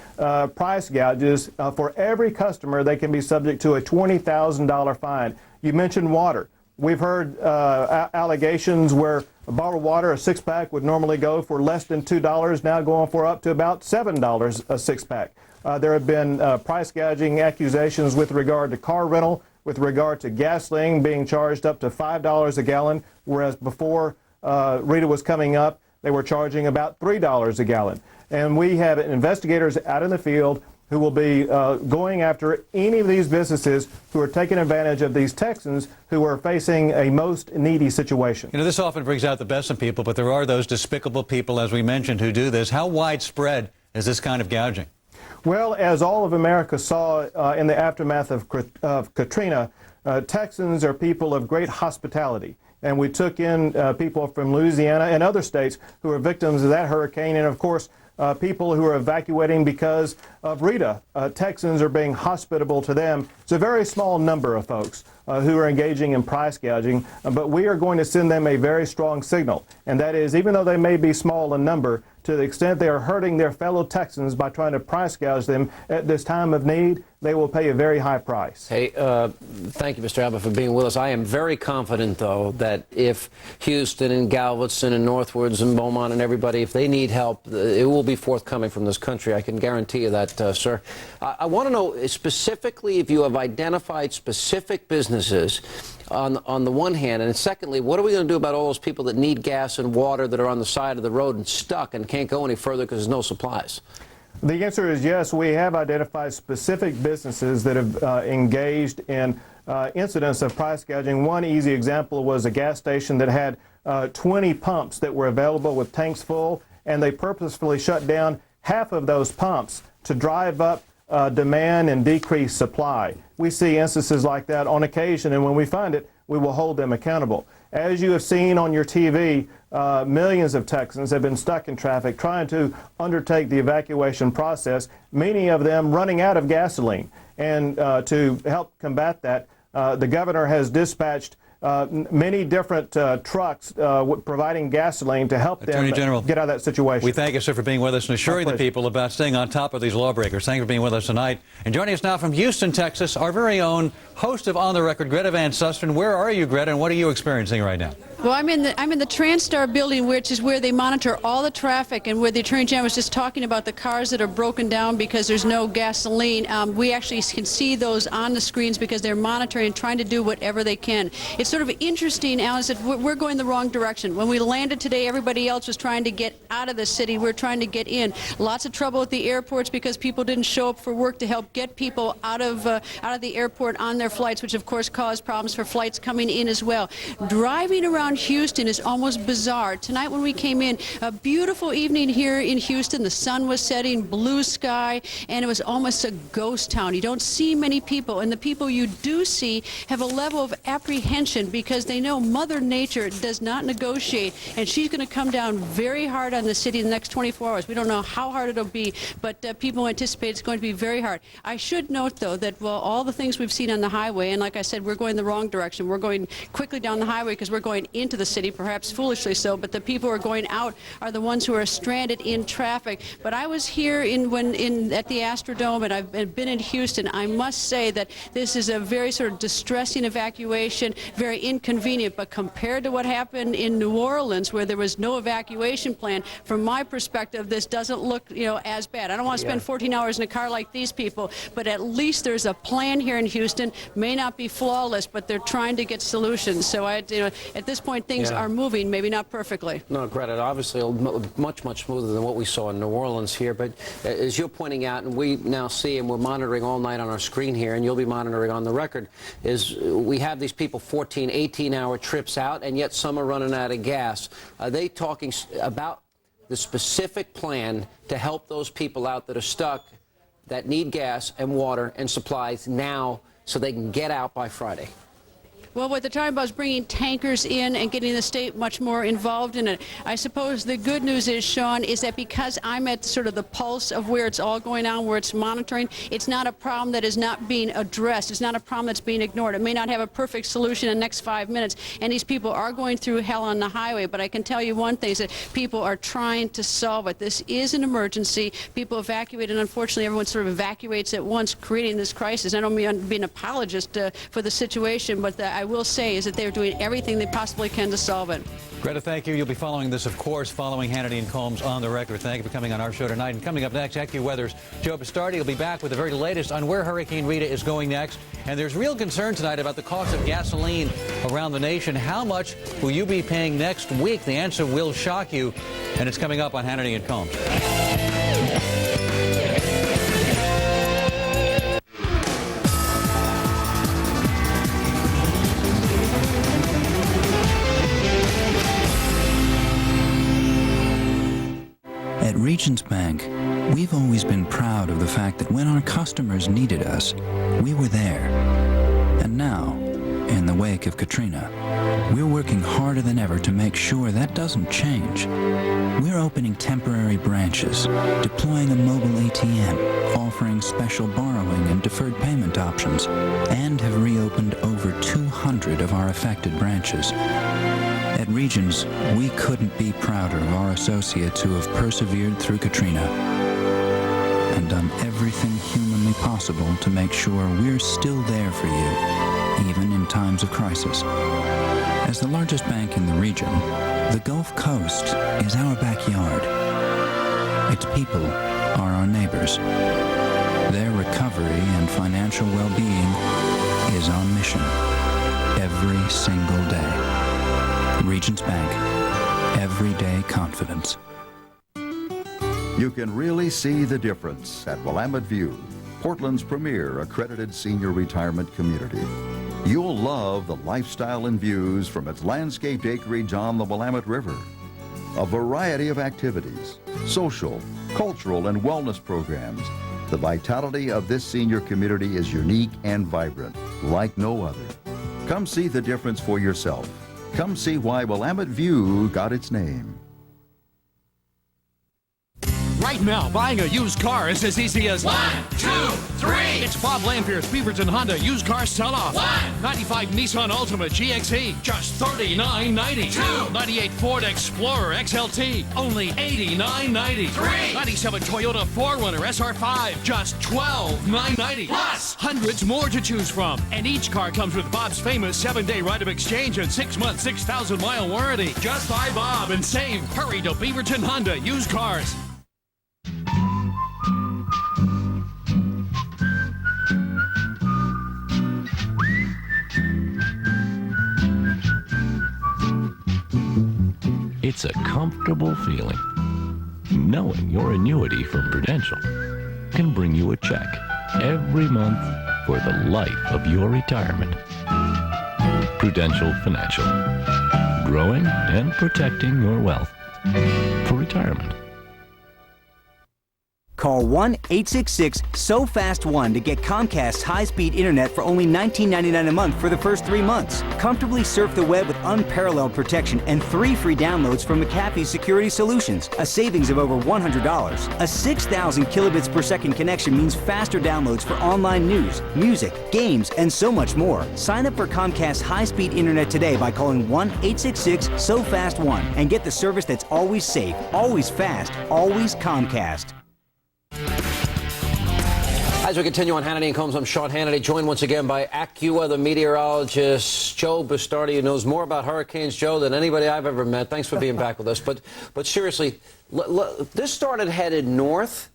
S28: price gouges, for every customer, they can be subject to a $20,000 fine. You mentioned water. We've heard allegations where bottled water, a six-pack, would normally go for less than $2, now going for up to about $7 a six-pack. There have been price gouging accusations with regard to car rental, with regard to gasoline being charged up to $5 a gallon, whereas before Rita was coming up, they were charging about $3 a gallon. And we have investigators out in the field who will be going after any of these businesses who are taking advantage of these Texans who are facing a most needy situation.
S2: You know, this often brings out the best in people, but there are those despicable people, as we mentioned, who do this. How widespread is this kind of gouging?
S28: Well, as all of America saw in the aftermath of Katrina, Texans are people of great hospitality. And we took in people from Louisiana and other states who are victims of that hurricane, and of course, people who are evacuating because of Rita. Texans are being hospitable to them. It's a very small number of folks who are engaging in price gouging, but we are going to send them a very strong signal, and that is, even though they may be small in number, to the extent they are hurting their fellow Texans by trying to price gouge them at this time of need, they will pay a very high price.
S6: Hey, thank you, Mr. Abbott, for being with us. I am very confident, though, that if Houston and Galveston and Northwoods and Beaumont and everybody, if they need help, it will be forthcoming from this country. I can guarantee you that, sir. I want to know specifically if you have identified specific businesses on the one hand, and secondly, what are we going to do about all those people that need gas and water that are on the side of the road and stuck and can't go any further because there's no supplies?
S28: The answer is yes. We have identified specific businesses that have engaged in incidents of price gouging. One easy example was a gas station that had 20 pumps that were available with tanks full, and they purposefully shut down half of those pumps to drive up demand and decrease supply. We see instances like that on occasion, and when we find it, we will hold them accountable. As you have seen on your TV, millions of Texans have been stuck in traffic trying to undertake the evacuation process, many of them running out of gasoline. And to help combat that, the governor has dispatched many different trucks providing gasoline to help
S2: Attorney
S28: them
S2: General,
S28: get out of that situation.
S2: We thank you, sir, for being with us and assuring the people about staying on top of these lawbreakers. Thank you for being with us tonight. And joining us now from Houston, Texas, our very own host of On the Record, Greta Van Susteren. Where are you, Greta, and what are you experiencing right now?
S1: Well, I'm in the TransStar building, which is where they monitor all the traffic, and where the Attorney General was just talking about the cars that are broken down because there's no gasoline. We actually can see those on the screens because they're monitoring and trying to do whatever they can. It's sort of interesting, Alan, that we're going the wrong direction. When we landed today, everybody else was trying to get out of the city. We're trying to get in. Lots of trouble at the airports because people didn't show up for work to help get people out of the airport on their flights, which of course caused problems for flights coming in as well. Driving around Houston is almost bizarre. Tonight when we came in, a beautiful evening here in Houston. The sun was setting, blue sky, and it was almost a ghost town. You don't see many people, and the people you do see have a level of apprehension because they know Mother Nature does not negotiate, and she's going to come down very hard on the city in the next 24 hours. We don't know how hard it'll be, but people anticipate it's going to be very hard. I should note, though, that all the things we've seen on the highway, and like I said, we're going the wrong direction. We're going quickly down the highway because we're going into the city, perhaps foolishly so, but the people who are going out are the ones who are stranded in traffic. But I was here at the Astrodome, and I've been in Houston. I must say that this is a very sort of distressing evacuation, very inconvenient, but compared to what happened in New Orleans, where there was no evacuation plan, from my perspective, this doesn't look, as bad. I don't want to spend 14 hours in a car like these people, but at least there's a plan here in Houston. May not be flawless, but they're trying to get solutions. So at this point, things are moving, maybe not perfectly.
S6: No, Greta, obviously much smoother than what we saw in New Orleans here. But as you're pointing out, and we now see, and we're monitoring all night on our screen here, and you'll be monitoring on the record, is we have these people 14, 18-hour trips out, and yet some are running out of gas. Are they talking about the specific plan to help those people out that are stuck, that need gas and water and supplies now so they can get out by Friday?
S1: Well, what they're talking about is bringing tankers in and getting the state much more involved in it. I suppose the good news is, Sean, is that because I'm at sort of the pulse of where it's all going on, where it's monitoring, it's not a problem that is not being addressed. It's not a problem that's being ignored. It may not have a perfect solution in the next 5 minutes, and these people are going through hell on the highway. But I can tell you one thing, is that people are trying to solve it. This is an emergency. People evacuate, and unfortunately everyone sort of evacuates at once, creating this crisis. I don't mean to be an apologist for the situation, but I will say is that they're doing everything they possibly can to solve it.
S2: Greta, thank you. You'll be following this, of course, following Hannity and Combs on the record. Thank you for coming on our show tonight. And coming up next, AccuWeather's Joe Bastardi will be back with the very latest on where Hurricane Rita is going next. And there's real concern tonight about the cost of gasoline around the nation. How much will you be paying next week? The answer will shock you, and it's coming up on Hannity and Combs.
S4: At Regions Bank, we've always been proud of the fact that when our customers needed us, we were there. And now, in the wake of Katrina, we're working harder than ever to make sure that doesn't change. We're opening temporary branches, deploying a mobile ATM, offering special borrowing and deferred payment options, and have reopened over 200 of our affected branches. At Regions, we couldn't be prouder of our associates who have persevered through Katrina and done everything humanly possible to make sure we're still there for you, even in times of crisis. As the largest bank in the region, the Gulf Coast is our backyard. Its people are our neighbors. Their recovery and financial well-being is our mission every single day. Regions Bank, everyday confidence.
S5: You can really see the difference at Willamette View, Portland's premier accredited senior retirement community. You'll love the lifestyle and views from its landscaped acreage on the Willamette River. A variety of activities, social, cultural, and wellness programs. The vitality of this senior community is unique and vibrant, like no other. Come see the difference for yourself. Come see why Willamette View got its name.
S31: Right now, buying a used car is as easy as 1, 2, 3. It's Bob Lampier's Beaverton Honda used car sell-off. 95 Nissan Altima GXE, just $39.90. 2. 98 Ford Explorer XLT, only $89.90. 3. 97 Toyota 4Runner SR5, just $12,990. Plus hundreds more to choose from. And each car comes with Bob's famous 7-day right of exchange and 6-month, 6,000-mile warranty. Just buy Bob and save. Hurry to Beaverton Honda used cars.
S9: It's a comfortable feeling knowing your annuity from Prudential can bring you a check every month for the life of your retirement. Prudential Financial, growing and protecting your wealth for retirement.
S11: Call 1-866-SO-FAST-1 to get Comcast's high-speed internet for only $19.99 a month for the first 3 months. Comfortably surf the web with unparalleled protection and 3 free downloads from McAfee Security Solutions, a savings of over $100. A 6,000 kilobits per second connection means faster downloads for online news, music, games, and so much more. Sign up for Comcast's high-speed internet today by calling 1-866-SO-FAST-1 and get the service that's always safe, always fast, always Comcast.
S6: As we continue on Hannity and Combs, I'm Sean Hannity, joined once again by AccuWeather meteorologist Joe Bastardi, who knows more about hurricanes, Joe, than anybody I've ever met. Thanks for being back with us. But seriously, this started headed north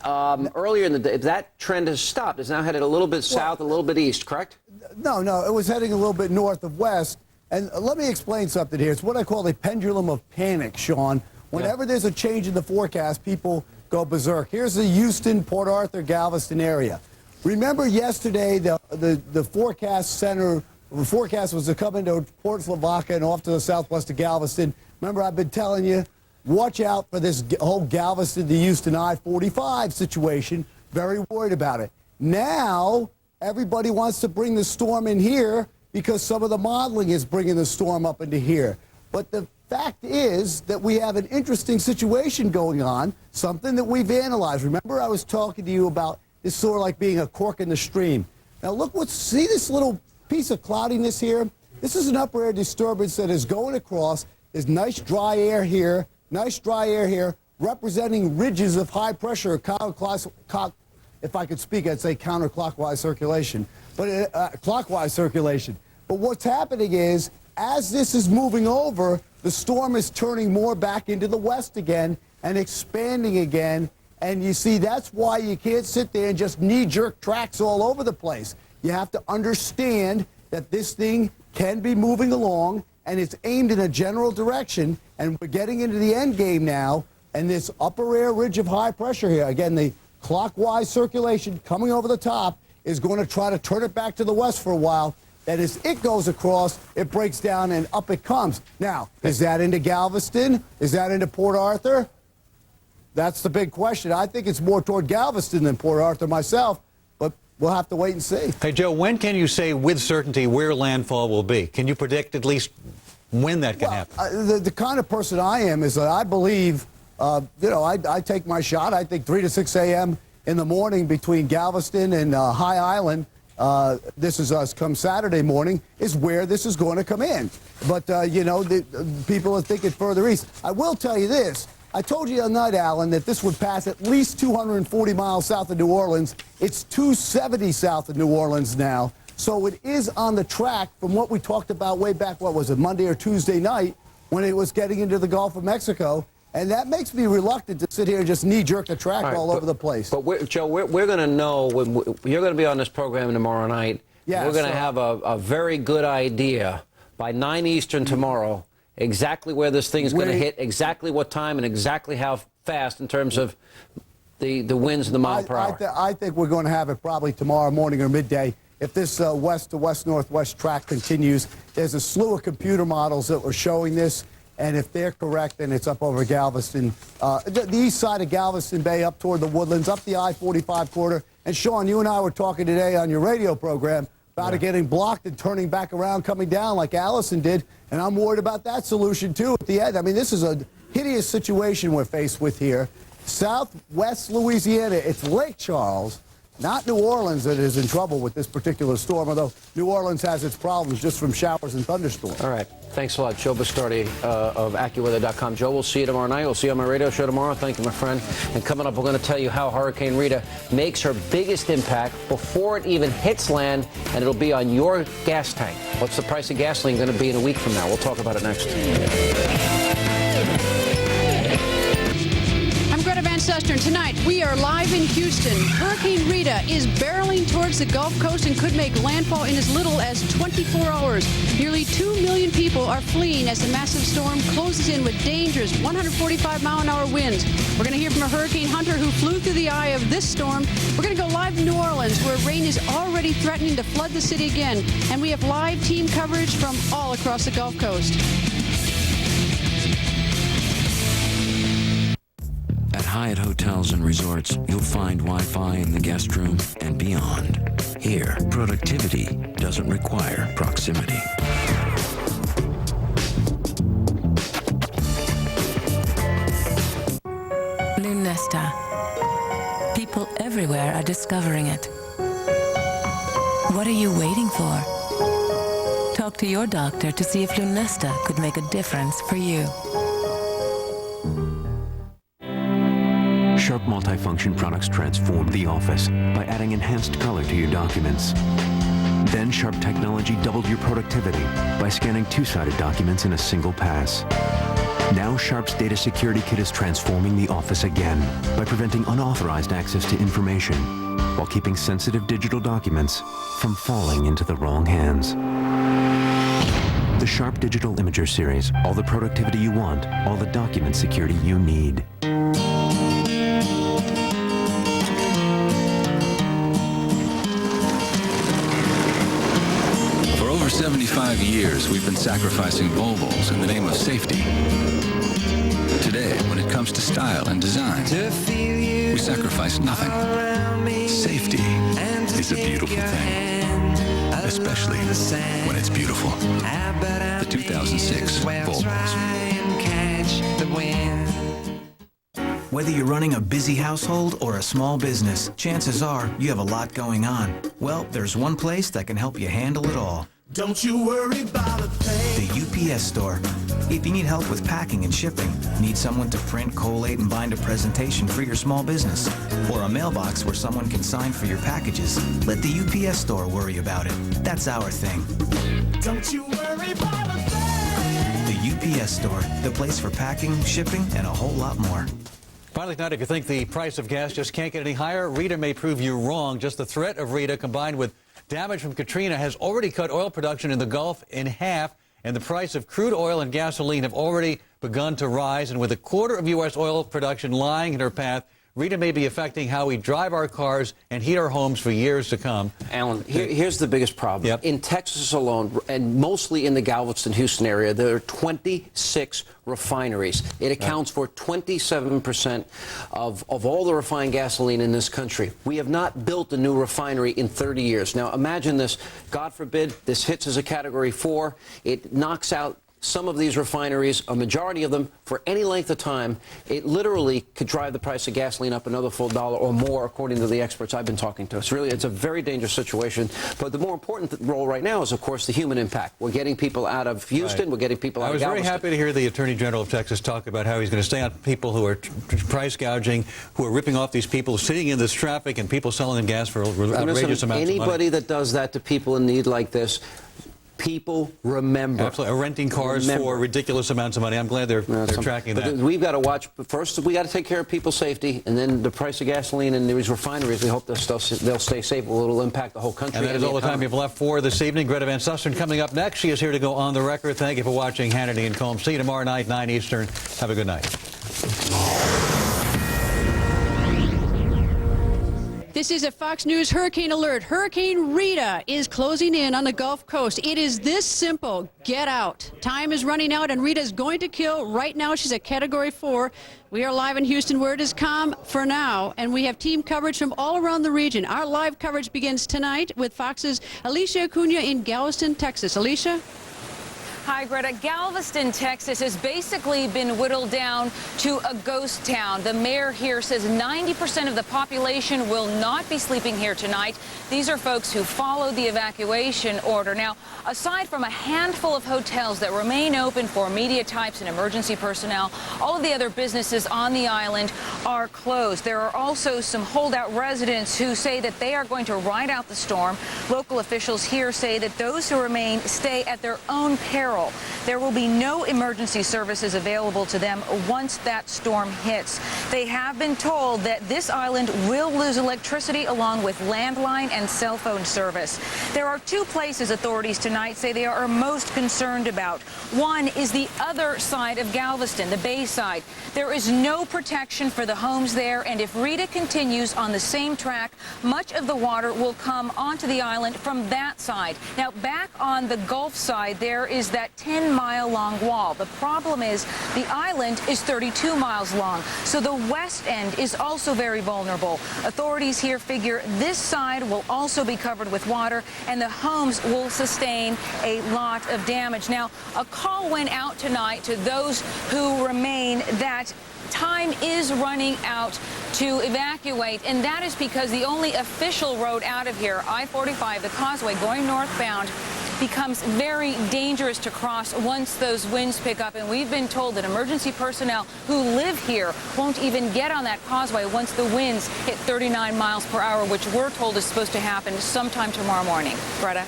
S6: earlier in the day. That trend has stopped. It's now headed a little bit south, a little bit east, correct?
S13: No, it was heading a little bit north of west. And let me explain something here. It's what I call a pendulum of panic, Sean. Whenever there's a change in the forecast, people go berserk. Here's the Houston, Port Arthur, Galveston area. Remember yesterday the forecast center, the forecast was to come into Port Lavaca and off to the southwest of Galveston. Remember, I've been telling you, watch out for this whole Galveston to Houston I-45 situation. Very worried about it. Now, everybody wants to bring the storm in here because some of the modeling is bringing the storm up into here. But the fact is that we have an interesting situation going on, something that we've analyzed. Remember, I was talking to you about this sort of like being a cork in the stream. Now look, see this little piece of cloudiness here? This is an upper air disturbance that is going across. There's nice dry air here, representing ridges of high pressure, if I could speak, I'd say counterclockwise circulation, but clockwise circulation. But what's happening is, as this is moving over, the storm is turning more back into the west again and expanding again. And you see, that's why you can't sit there and just knee-jerk tracks all over the place. You have to understand that this thing can be moving along, and it's aimed in a general direction, and we're getting into the end game now, and this upper air ridge of high pressure here, again, the clockwise circulation coming over the top is going to try to turn it back to the west for a while. That as it goes across, it breaks down and up it comes. Now, is that into Galveston? Is that into Port Arthur? That's the big question. I think it's more toward Galveston than Port Arthur myself, but we'll have to wait and see.
S2: Hey, Joe, when can you say with certainty where landfall will be? Can you predict at least when that can happen?
S13: The kind of person I am is that I believe, I take my shot. I think 3 to 6 a.m. in the morning between Galveston and High Island, this is us come Saturday morning, is where this is going to come in. But, people are thinking further east. I will tell you this. I told you the other night, Alan, that this would pass at least 240 miles south of New Orleans. It's 270 south of New Orleans now. So it is on the track from what we talked about way back, what was it, Monday or Tuesday night, when it was getting into the Gulf of Mexico. And that makes me reluctant to sit here and just knee-jerk the track all over the place.
S6: But, Joe, we're going to know, you're going to be on this program tomorrow night.
S13: Yeah,
S6: we're going to have a very good idea by 9 Eastern tomorrow exactly where this thing is going to hit, exactly what time, and exactly how fast in terms of the winds and the mile per hour.
S13: I think we're going to have it probably tomorrow morning or midday. If this west to west-northwest track continues, there's a slew of computer models that were showing this, and if they're correct, then it's up over Galveston, the east side of Galveston Bay, up toward the Woodlands, up the I-45 corridor. And, Sean, you and I were talking today on your radio program about it getting blocked and turning back around, coming down like Allison did, and I'm worried about that solution, too, at the end. I mean, this is a hideous situation we're faced with here. Southwest Louisiana, it's Lake Charles, not New Orleans, that is in trouble with this particular storm, although New Orleans has its problems just from showers and thunderstorms.
S6: All right. Thanks a lot, Joe Bastardi of AccuWeather.com. Joe, we'll see you tomorrow night. We'll see you on my radio show tomorrow. Thank you, my friend. And coming up, we're going to tell you how Hurricane Rita makes her biggest impact before it even hits land, and it'll be on your gas tank. What's the price of gasoline going to be in a week from now? We'll talk about it next.
S1: Sustern. Tonight, we are live in Houston. Hurricane Rita is barreling towards the Gulf Coast and could make landfall in as little as 24 hours. Nearly 2 million people are fleeing as the massive storm closes in with dangerous 145-mile-an-hour winds. We're going to hear from a hurricane hunter who flew through the eye of this storm. We're going to go live to New Orleans, where rain is already threatening to flood the city again. And we have live team coverage from all across the Gulf Coast.
S12: At Hyatt Hotels and Resorts, you'll find Wi-Fi in the guest room and beyond. Here, productivity doesn't require proximity.
S25: Lunesta. People everywhere are discovering it. What are you waiting for? Talk to your doctor to see if Lunesta could make a difference for you.
S10: Sharp multifunction products transform the office by adding enhanced color to your documents. Then Sharp technology doubled your productivity by scanning two-sided documents in a single pass. Now Sharp's Data Security Kit is transforming the office again by preventing unauthorized access to information while keeping sensitive digital documents from falling into the wrong hands. The Sharp Digital Imager Series, all the productivity you want, all the document security you need.
S27: For 75 years, we've been sacrificing Volvos in the name of safety. Today, when it comes to style and design, we sacrifice nothing. Safety is a beautiful thing, especially when it's beautiful. The 2006 Volvos.
S14: Whether you're running a busy household or a small business, chances are you have a lot going on. Well, there's one place that can help you handle it all.
S15: Don't you worry about a thing.
S14: The UPS Store. If you need help with packing and shipping, need someone to print, collate, and bind a presentation for your small business, or a mailbox where someone can sign for your packages, let the UPS Store worry about it. That's our thing.
S15: Don't you worry about a thing.
S14: The UPS Store, the place for packing, shipping, and a whole lot more.
S2: Finally tonight, if you think the price of gas just can't get any higher, Rita may prove you wrong. Just the threat of Rita combined with damage from Katrina has already cut oil production in the Gulf in half, and the price of crude oil and gasoline have already begun to rise. And with a quarter of U.S. oil production lying in her path, Rita may be affecting how we drive our cars and heat our homes for years to come.
S6: Alan, here's the biggest problem. In Texas alone, and mostly in the Galveston-Houston area, there are 26 refineries. It accounts for 27% of all the refined gasoline in this country. We have not built a new refinery in 30 years. Now, imagine this. God forbid this hits as a Category 4. It knocks out some of these refineries, a majority of them, for any length of time. It literally could drive the price of gasoline up another full $1 or more, according to the experts I've been talking to. It's a very dangerous situation. But the more important role right now is, of course, the human impact. We're getting people out of Houston. We're getting people out of Galveston.
S2: I was very happy to hear the Attorney General of Texas talk about how he's going to stay on people who are price gouging, who are ripping off these people sitting in this traffic and people selling them gas for outrageous amounts of money.
S6: Anybody that does that to people in need like this, people remember.
S2: Absolutely. Renting cars for ridiculous amounts of money. I'm glad they're tracking that.
S6: We've got to watch. First, we got to take care of people's safety, and then the price of gasoline in these refineries, we hope they'll stay safe. It'll impact the whole country.
S2: And that is all the time we have left for this evening. Greta Van Susteren coming up next. She is here to go on the record. Thank you for watching Hannity and Combs. See you tomorrow night, 9 Eastern. Have a good night.
S1: This is a Fox News Hurricane Alert. Hurricane Rita is closing in on the Gulf Coast. It is this simple. Get out. Time is running out, and Rita is going to kill. Right now, she's at Category 4. We are live in Houston, where it is calm for now, and we have team coverage from all around the region. Our live coverage begins tonight with Fox's Alicia Acuna in Galveston, Texas. Alicia?
S3: Hi, Greta. Galveston, Texas has basically been whittled down to a ghost town. The mayor here says 90% of the population will not be sleeping here tonight. These are folks who followed the evacuation order. Now, aside from a handful of hotels that remain open for media types and emergency personnel, all of the other businesses on the island are closed. There are also some holdout residents who say that they are going to ride out the storm. Local officials here say that those who remain stay at their own peril. There will be no emergency services available to them once that storm hits. They have been told that this island will lose electricity along with landline and cell phone service. There are two places authorities tonight say they are most concerned about. One is the other side of Galveston, the bay side. There is no protection for the homes there, and if Rita continues on the same track, much of the water will come onto the island from that side. Now, back on the Gulf side, there is that 10-mile-long wall. The problem is the island is 32 miles long, so the west end is also very vulnerable. Authorities here figure this side will also be covered with water, and the homes will sustain a lot of damage. Now, a call went out tonight to those who remain that time is running out to evacuate, and that is because the only official road out of here, I-45, the causeway going northbound, becomes very dangerous to cross once those winds pick up. And we've been told that emergency personnel who live here won't even get on that causeway once the winds hit 39 miles per hour, which we're told is supposed to happen sometime tomorrow morning. Greta?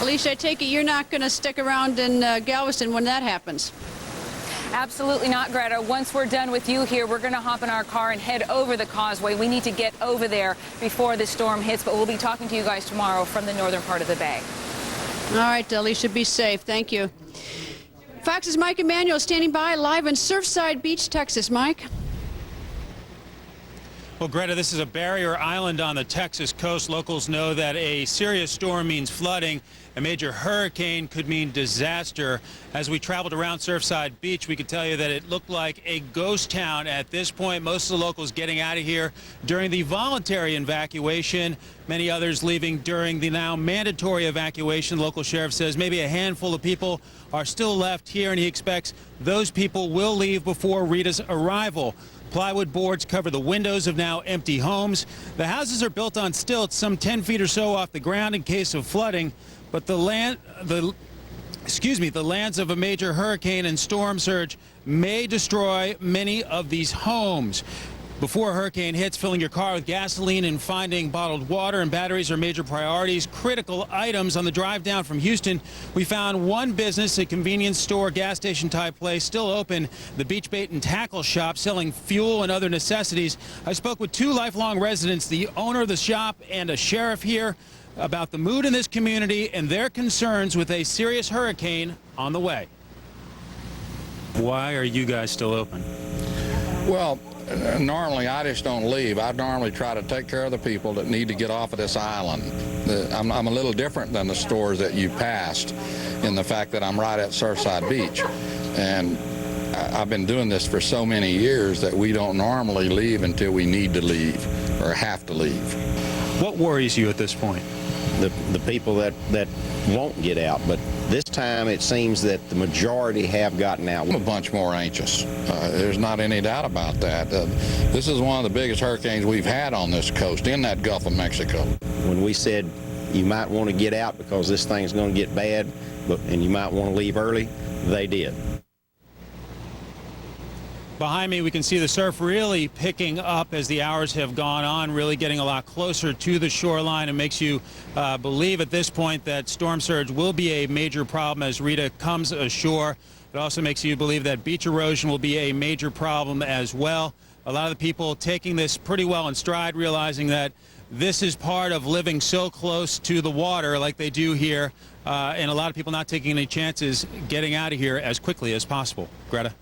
S1: Alicia, I take it you're not going to stick around in Galveston when that happens.
S3: Absolutely not, Greta. Once we're done with you here, we're going to hop in our car and head over the causeway. We need to get over there before the storm hits, but we'll be talking to you guys tomorrow from the northern part of the bay.
S1: All right, Alicia, be safe. Thank you. Fox's Mike Emanuel standing by live in Surfside Beach, Texas. Mike?
S7: Well, Greta, this is a barrier island on the Texas coast. Locals know that a serious storm means flooding. A major hurricane could mean disaster. As we traveled around Surfside Beach, we could tell you that it looked like a ghost town at this point. Most of the locals getting out of here during the voluntary evacuation. Many others leaving during the now mandatory evacuation. The local sheriff says maybe a handful of people are still left here, and he expects those people will leave before Rita's arrival. Plywood boards cover the windows of now empty homes. The houses are built on stilts, some 10 feet or so off the ground in case of flooding. But the lands of a major hurricane and storm surge may destroy many of these homes. Before a hurricane hits, filling your car with gasoline and finding bottled water and batteries are major priorities. Critical items on the drive down from Houston. We found one business, a convenience store, gas station type place, still open. The Beach Bait and Tackle shop selling fuel and other necessities. I spoke with two lifelong residents, the owner of the shop and a sheriff here, about the mood in this community and their concerns with a serious hurricane on the way. Why are you guys still open?
S16: Well, normally I just don't leave. I normally try to take care of the people that need to get off of this island. I'm a little different than the stores that you passed in the fact that I'm right at Surfside Beach. And I've been doing this for so many years that we don't normally leave until we need to leave or have to leave.
S7: What worries you at this point?
S17: The people that won't get out, but this time it seems that the majority have gotten out.
S16: I'm a bunch more anxious. There's not any doubt about that. This is one of the biggest hurricanes we've had on this coast in that Gulf of Mexico.
S17: When we said you might want to get out because this thing's going to get bad, and you might want to leave early, they did.
S7: Behind me, we can see the surf really picking up as the hours have gone on, really getting a lot closer to the shoreline. It makes you believe at this point that storm surge will be a major problem as Rita comes ashore. It also makes you believe that beach erosion will be a major problem as well. A lot of the people taking this pretty well in stride, realizing that this is part of living so close to the water like they do here, and a lot of people not taking any chances getting out of here as quickly as possible. Greta?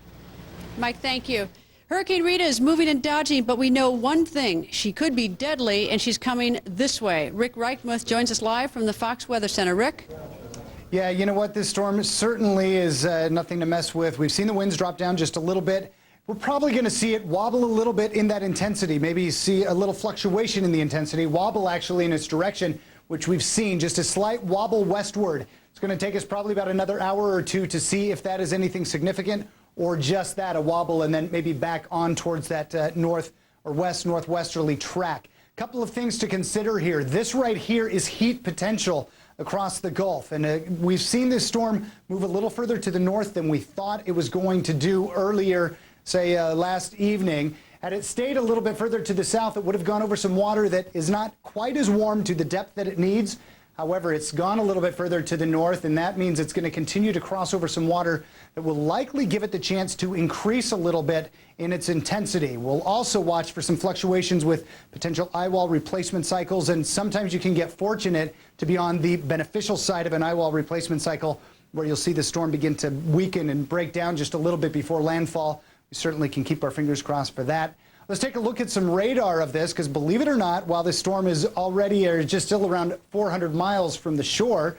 S1: Mike, thank you. Hurricane Rita is moving and dodging, but we know one thing. She could be deadly, and she's coming this way. Rick Reichmuth joins us live from the Fox Weather Center. Rick?
S18: Yeah, you know what? This storm certainly is nothing to mess with. We've seen the winds drop down just a little bit. We're probably going to see it wobble a little bit in that intensity. Maybe see a little fluctuation in the intensity, wobble actually in its direction, which we've seen, just a slight wobble westward. It's going to take us probably about another hour or two to see if that is anything significant, or just that, a wobble, and then maybe back on towards that north or northwesterly track. A couple of things to consider here. This right here is heat potential across the Gulf, and we've seen this storm move a little further to the north than we thought it was going to do earlier, say last evening. Had it stayed a little bit further to the south, it would have gone over some water that is not quite as warm to the depth that it needs. However, it's gone a little bit further to the north, and that means it's going to continue to cross over some water that will likely give it the chance to increase a little bit in its intensity. We'll also watch for some fluctuations with potential eye wall replacement cycles, and sometimes you can get fortunate to be on the beneficial side of an eye wall replacement cycle where you'll see the storm begin to weaken and break down just a little bit before landfall. We certainly can keep our fingers crossed for that. Let's take a look at some radar of this, because believe it or not, while this storm is already or just still around 400 miles from the shore,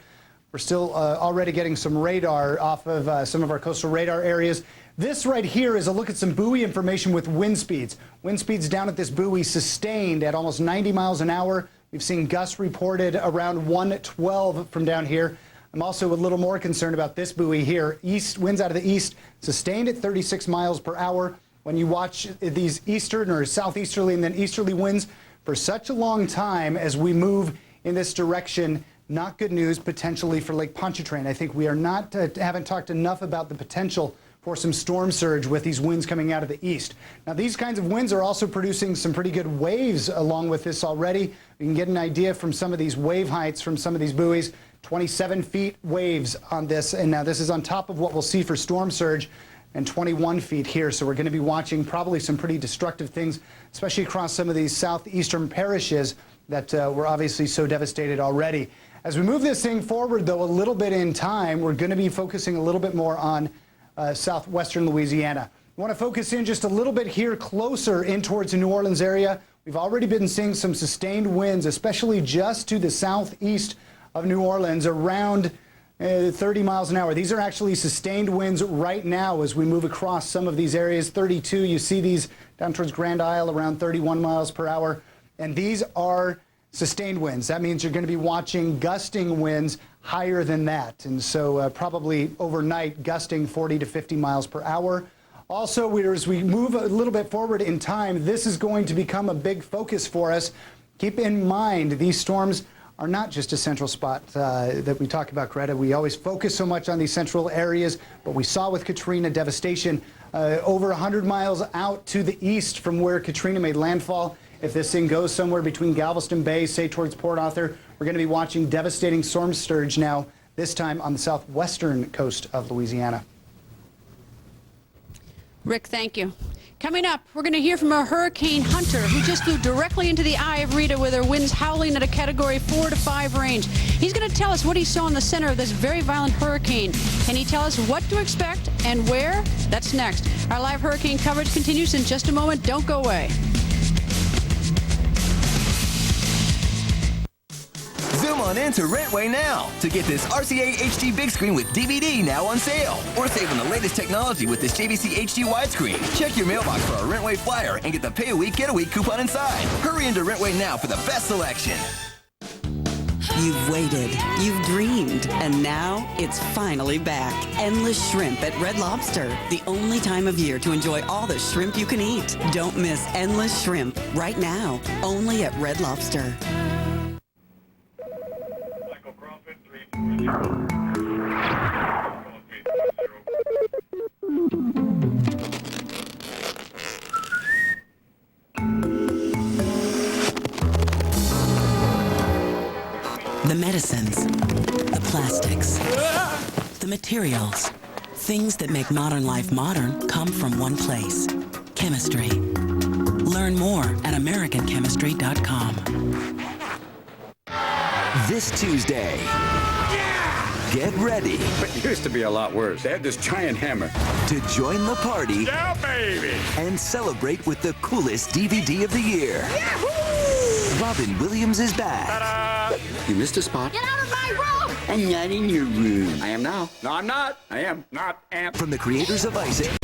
S18: we're still already getting some radar off of some of our coastal radar areas. This right here is a look at some buoy information with wind speeds. Wind speeds down at this buoy sustained at almost 90 miles an hour. We've seen gusts reported around 112 from down here. I'm also a little more concerned about this buoy here. East winds out of the east sustained at 36 miles per hour. When you watch these eastern or southeasterly and then easterly winds for such a long time as we move in this direction, not good news potentially for Lake Pontchartrain. I think we are not haven't talked enough about the potential for some storm surge with these winds coming out of the east. Now, these kinds of winds are also producing some pretty good waves along with this already. You can get an idea from some of these wave heights from some of these buoys. 27 feet waves on this, and now this is on top of what we'll see for storm surge, and 21 feet here. So we're going to be watching probably some pretty destructive things, especially across some of these southeastern parishes that were obviously so devastated already. As we move this thing forward, though, a little bit in time, we're going to be focusing a little bit more on southwestern Louisiana. We want to focus in just a little bit here closer in towards the New Orleans area. We've already been seeing some sustained winds, especially just to the southeast of New Orleans, around 30 miles an hour. These are actually sustained winds right now as we move across some of these areas. 32, you see these down towards Grand Isle around 31 miles per hour. And these are sustained winds. That means you're going to be watching gusting winds higher than that. And so probably overnight gusting 40 to 50 miles per hour. Also, as we move a little bit forward in time, this is going to become a big focus for us. Keep in mind, these storms are not just a central spot that we talk about, Greta. We always focus so much on these central areas, but we saw with Katrina devastation over 100 miles out to the east from where Katrina made landfall. If this thing goes somewhere between Galveston Bay, say towards Port Arthur, we're going to be watching devastating storm surge now, this time on the southwestern coast of Louisiana.
S1: Rick, thank you. Coming up, we're going to hear from a hurricane hunter who just flew directly into the eye of Rita with her winds howling at a Category 4 to 5 range. He's going to tell us what he saw in the center of this very violent hurricane. Can he tell us what to expect and where? That's next. Our live hurricane coverage continues in just a moment. Don't go away.
S8: Zoom on in to Rentway now to get this RCA HD big screen with DVD now on sale. Or save on the latest technology with this JVC HD widescreen. Check your mailbox for our Rentway flyer and get the Pay a Week, Get a Week coupon inside. Hurry into Rentway now for the best selection.
S25: You've waited, you've dreamed, and now it's finally back. Endless Shrimp at Red Lobster. The only time of year to enjoy all the shrimp you can eat. Don't miss Endless Shrimp right now, only at Red Lobster. The medicines, the plastics, the materials, things that make modern life modern come from one place. Chemistry. Learn more at AmericanChemistry.com.
S19: This Tuesday, get ready.
S20: It used to be a lot worse. They had this giant hammer.
S19: To join the party.
S20: Yeah, baby!
S19: And celebrate with the coolest DVD of the year. Yahoo! Robin Williams is back.
S20: Ta-da! You missed a spot.
S15: Get out of my room!
S19: I'm not in your room.
S20: I am now. No, I'm not. I am not.
S19: From the creators of Isaac.